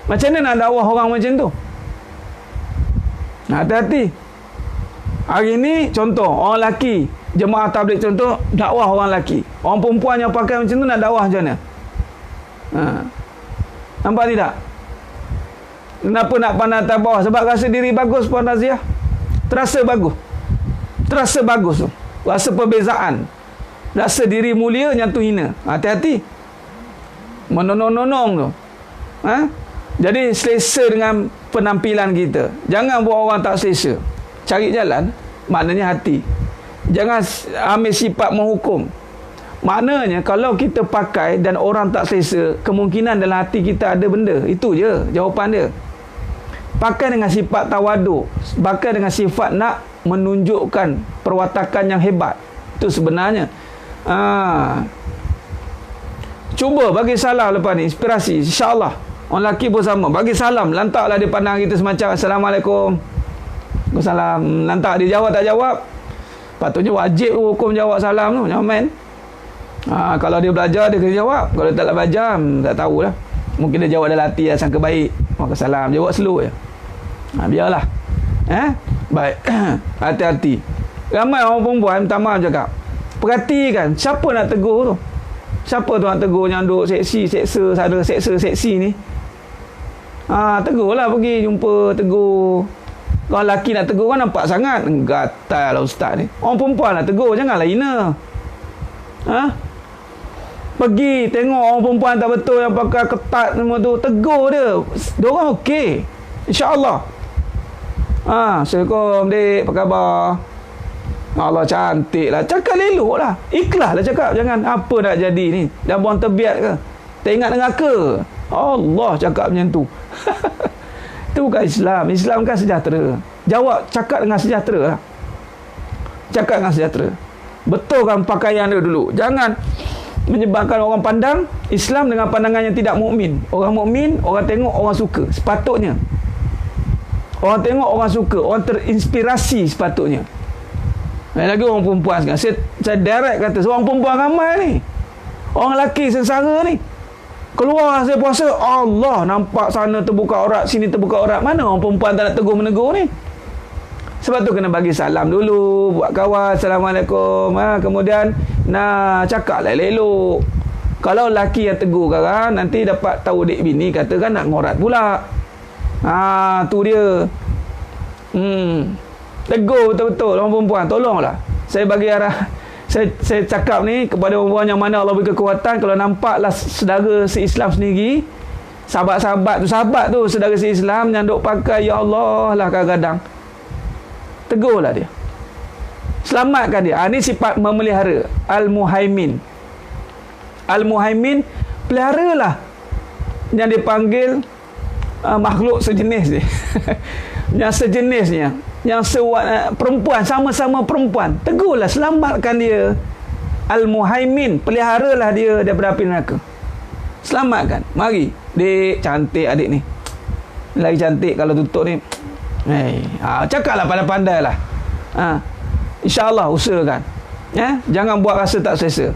Macam mana nak dakwah orang macam tu? Hati-hati. Hari ni contoh orang lelaki, jemaah tabligh contoh, dakwah orang lelaki. Orang perempuan yang pakai macam tu nak dakwah macam mana? Nampak tidak? Kenapa nak pandang atas bawah? Sebab rasa diri bagus, Puan Raziah. Terasa bagus tu. Rasa perbezaan. Rasa diri mulia, yang tu hina. Hati-hati. Menonong-nonong tu. Jadi selesa dengan penampilan kita. Jangan buat orang tak selesa. Cari jalan, maknanya hati. Jangan ambil sifat menghukum. Maknanya kalau kita pakai dan orang tak selesa, kemungkinan dalam hati kita ada benda. Itu je jawapan dia. Pakai dengan sifat tawaduk, pakai dengan sifat nak menunjukkan perwatakan yang hebat. Itu sebenarnya. Cuba bagi salam lepas ni, inspirasi, insya-Allah. Orang lelaki pun sama, bagi salam, lantaklah dia pandang kita semacam Assalamualaikum. Waalaikumsalam. Lantak dia jawab tak jawab, patutnya wajib hukum jawab salam tu, jangan main. Kalau dia belajar, dia kena jawab. Kalau dia tak belajar, tak tahulah. Mungkin dia jawab dalam hati, sangka baik. Waalaikumsalam, jawab slow je. Biarlah. Baik. Hati-hati. Ramai orang perempuan, minta maaf cakap, perhatikan siapa nak tegur tu. Siapa tu nak tegur yang duk seksa, ada seksi ni. Tegurlah, pergi jumpa, tegur. Kalau lelaki nak tegur kan nampak sangat gatal lah ustaz ni. Orang perempuan nak tegur, janganlah hina. Pergi tengok orang perempuan tak betul yang pakai ketat semua tu, tegur dia. Dia orang okey, insya-Allah. Assalamualaikum dik, apa khabar? Allah cantik lah, cakap elok lah, ikhlas lah cakap. Jangan apa nak jadi ni, dah buang terbiat ke. Tak ingat neraka. Allah cakap macam tu. Itu bukan Islam. Islam kan sejahtera. Jawab, cakap dengan sejahtera. Cakap dengan sejahtera. Betulkan pakaian dia dulu. Jangan menyebabkan orang pandang Islam dengan pandangan yang tidak mukmin. Orang mukmin, orang tengok, orang suka. Sepatutnya. Orang tengok, orang suka. Orang terinspirasi sepatutnya. Lagi orang perempuan sekarang. Saya direct kata, seorang perempuan ramai ni. Orang lelaki sengsara ni. Keluar saya puasa, Allah, nampak sana terbuka aurat, sini terbuka aurat. Mana orang perempuan tak nak tegur menegur ni? Sebab tu kena bagi salam dulu, buat kawan, Assalamualaikum. Kemudian nak cakap lah elok. Kalau lelaki yang tegur kan, nanti dapat tahu dik bini kata kan nak ngorat pula. Tu dia. Tegur betul-betul orang perempuan, tolonglah. Saya bagi arah, saya cakap ni kepada orang yang mana Allah beri kekuatan, kalau nampaklah saudara se-Islam sendiri, sahabat-sahabat tu saudara se-Islam yang duk pakai ya Allah lah kadang-kadang, tegurlah dia, selamatkan dia. Ini sifat memelihara. Al-Muhaimin, peliharalah yang dipanggil makhluk sejenis dia. Yang sejenisnya, yang perempuan, sama-sama perempuan, tegurlah, selamatkan dia. Al-Muhaimin, peliharalah dia daripada api neraka. Selamatkan. Mari, dek, cantik adik ni, lagi cantik kalau tutup ni. Cakaplah, pandai-pandai lah. InsyaAllah usahakan. Jangan buat rasa tak selesa.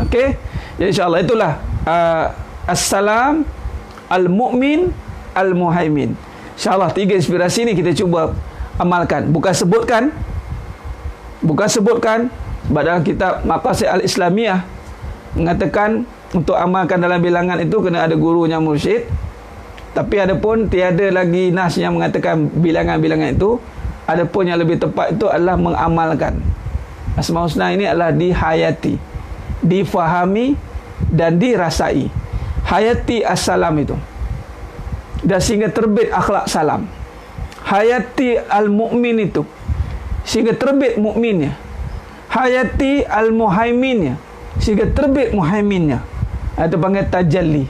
Okey. Jadi insyaAllah itulah Assalam, Al-Mu'min, Al-Muhaimin. InsyaAllah 3 inspirasi ni kita cuba amalkan. Bukan sebutkan sebab dalam kitab Maqasid Al-Islamiyah mengatakan untuk amalkan dalam bilangan itu kena ada gurunya, mursyid. Tapi ada pun tiada lagi nas yang mengatakan bilangan-bilangan itu. Ada pun yang lebih tepat itu adalah mengamalkan. Asmaul Husna ini adalah dihayati, difahami dan dirasai. Hayati as-salam itu, dan sehingga terbit akhlak salam. Hayati al-mu'min itu, sehingga terbit mukminnya. Hayati al-muhaiminnya, sehingga terbit muhaiminnya. Itu panggil tajalli.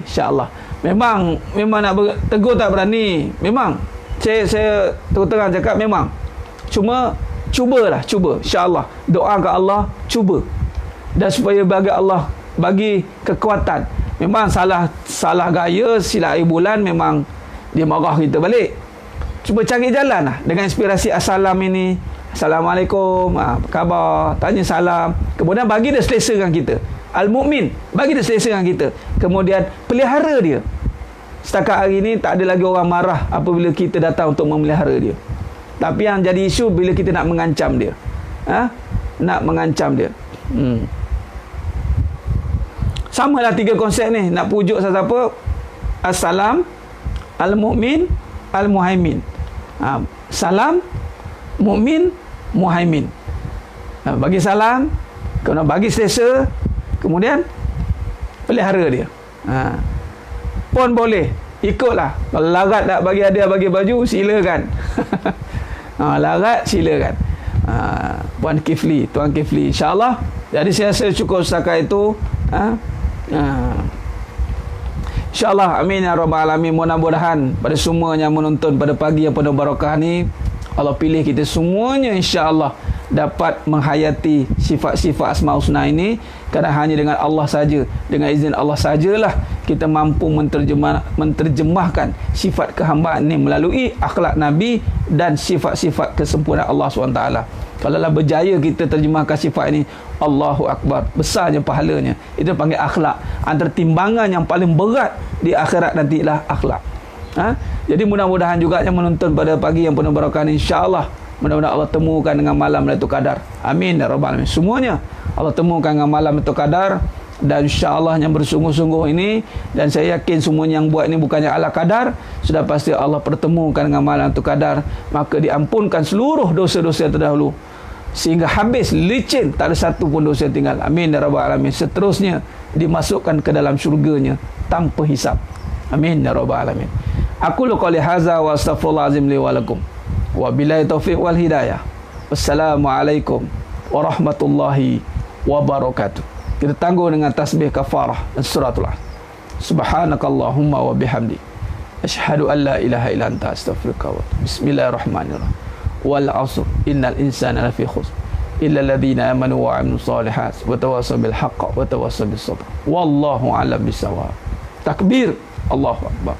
InsyaAllah. Memang nak tegur tak berani. Memang saya terus terang cakap, memang cubalah. InsyaAllah doa ke Allah, cuba, dan supaya bagi Allah bagi kekuatan. Memang salah gaya, silap air bulan, memang dia marah kita balik. Cuba cari jalan lah dengan inspirasi Assalam ini. Assalamualaikum, apa khabar, tanya salam. Kemudian bagi dia selesa dengan kita. Al-Mu'min, bagi dia selesa dengan kita. Kemudian pelihara dia. Setakat hari ini tak ada lagi orang marah apabila kita datang untuk memelihara dia. Tapi yang jadi isu bila kita nak mengancam dia. Nak mengancam dia. Samalah 3 konsep ni. Nak pujuk siapa? Assalam, Al-Mu'min, Al-Muhaimin. Salam, Mu'min, Muhaimin. Bagi salam, kemudian bagi selesa, kemudian pelihara dia. Pun boleh, ikutlah. Kalau larat tak bagi hadiah, bagi baju, silakan. Larat, silakan. Tuan Kifli, InsyaAllah. Jadi saya rasa cukup setakat itu. InsyaAllah, amin ya rabbal alamin. Mudah-mudahan pada semua yang menonton pada pagi yang penuh barakah ni, Allah pilih kita semuanya insyaAllah dapat menghayati sifat-sifat Asmaul Husna ini, kerana hanya dengan Allah saja, dengan izin Allah sajalah kita mampu menterjemahkan sifat kehambaan ini melalui akhlak Nabi dan sifat-sifat kesempurnaan Allah SWT. Kalau lah berjaya kita terjemahkan sifat ini, Allahu Akbar, besarnya pahalanya. Itu panggil akhlak. Antara timbangan yang paling berat di akhirat nantilah akhlak. Jadi mudah-mudahan juga yang menonton pada pagi yang penuh barakah ini, insyaAllah mudah-mudahan Allah temukan dengan malam Lailatul Qadar. Amin ya rabbal alamin. Semuanya Allah temukan dengan malam Lailatul Qadar, dan insyaAllah yang bersungguh-sungguh ini, dan saya yakin semuanya yang buat ini bukannya ala kadar, sudah pasti Allah pertemukan dengan malam Lailatul Qadar, maka diampunkan seluruh dosa-dosa terdahulu sehingga habis licin, tak ada satu pun dosa yang tinggal. Amin ya rabbal alamin. Seterusnya dimasukkan ke dalam syurganya tanpa hisab. Amin ya rabbal alamin. Aku qouli hadza wa astaghfirullahalazim li wa lakum. Wa billahi taufiq wal hidayah. Wassalamualaikum warahmatullahi wabarakatuh. Kita tangguh dengan tasbih kafarah dan suratul Asr. Subhanakallahumma wa bihamdi asyhadu an la ilaha illa anta astaghfiruka wa atubu. Bismillahirrahmanirrahim. Wal 'asr innal insana lafi khusr illa alladhina amanu wa 'amilus solihat wa tawassaw bil haqq wa tawassaw bis sabr. Wallahu a'lam bissawab. Takbir, Allahu akbar.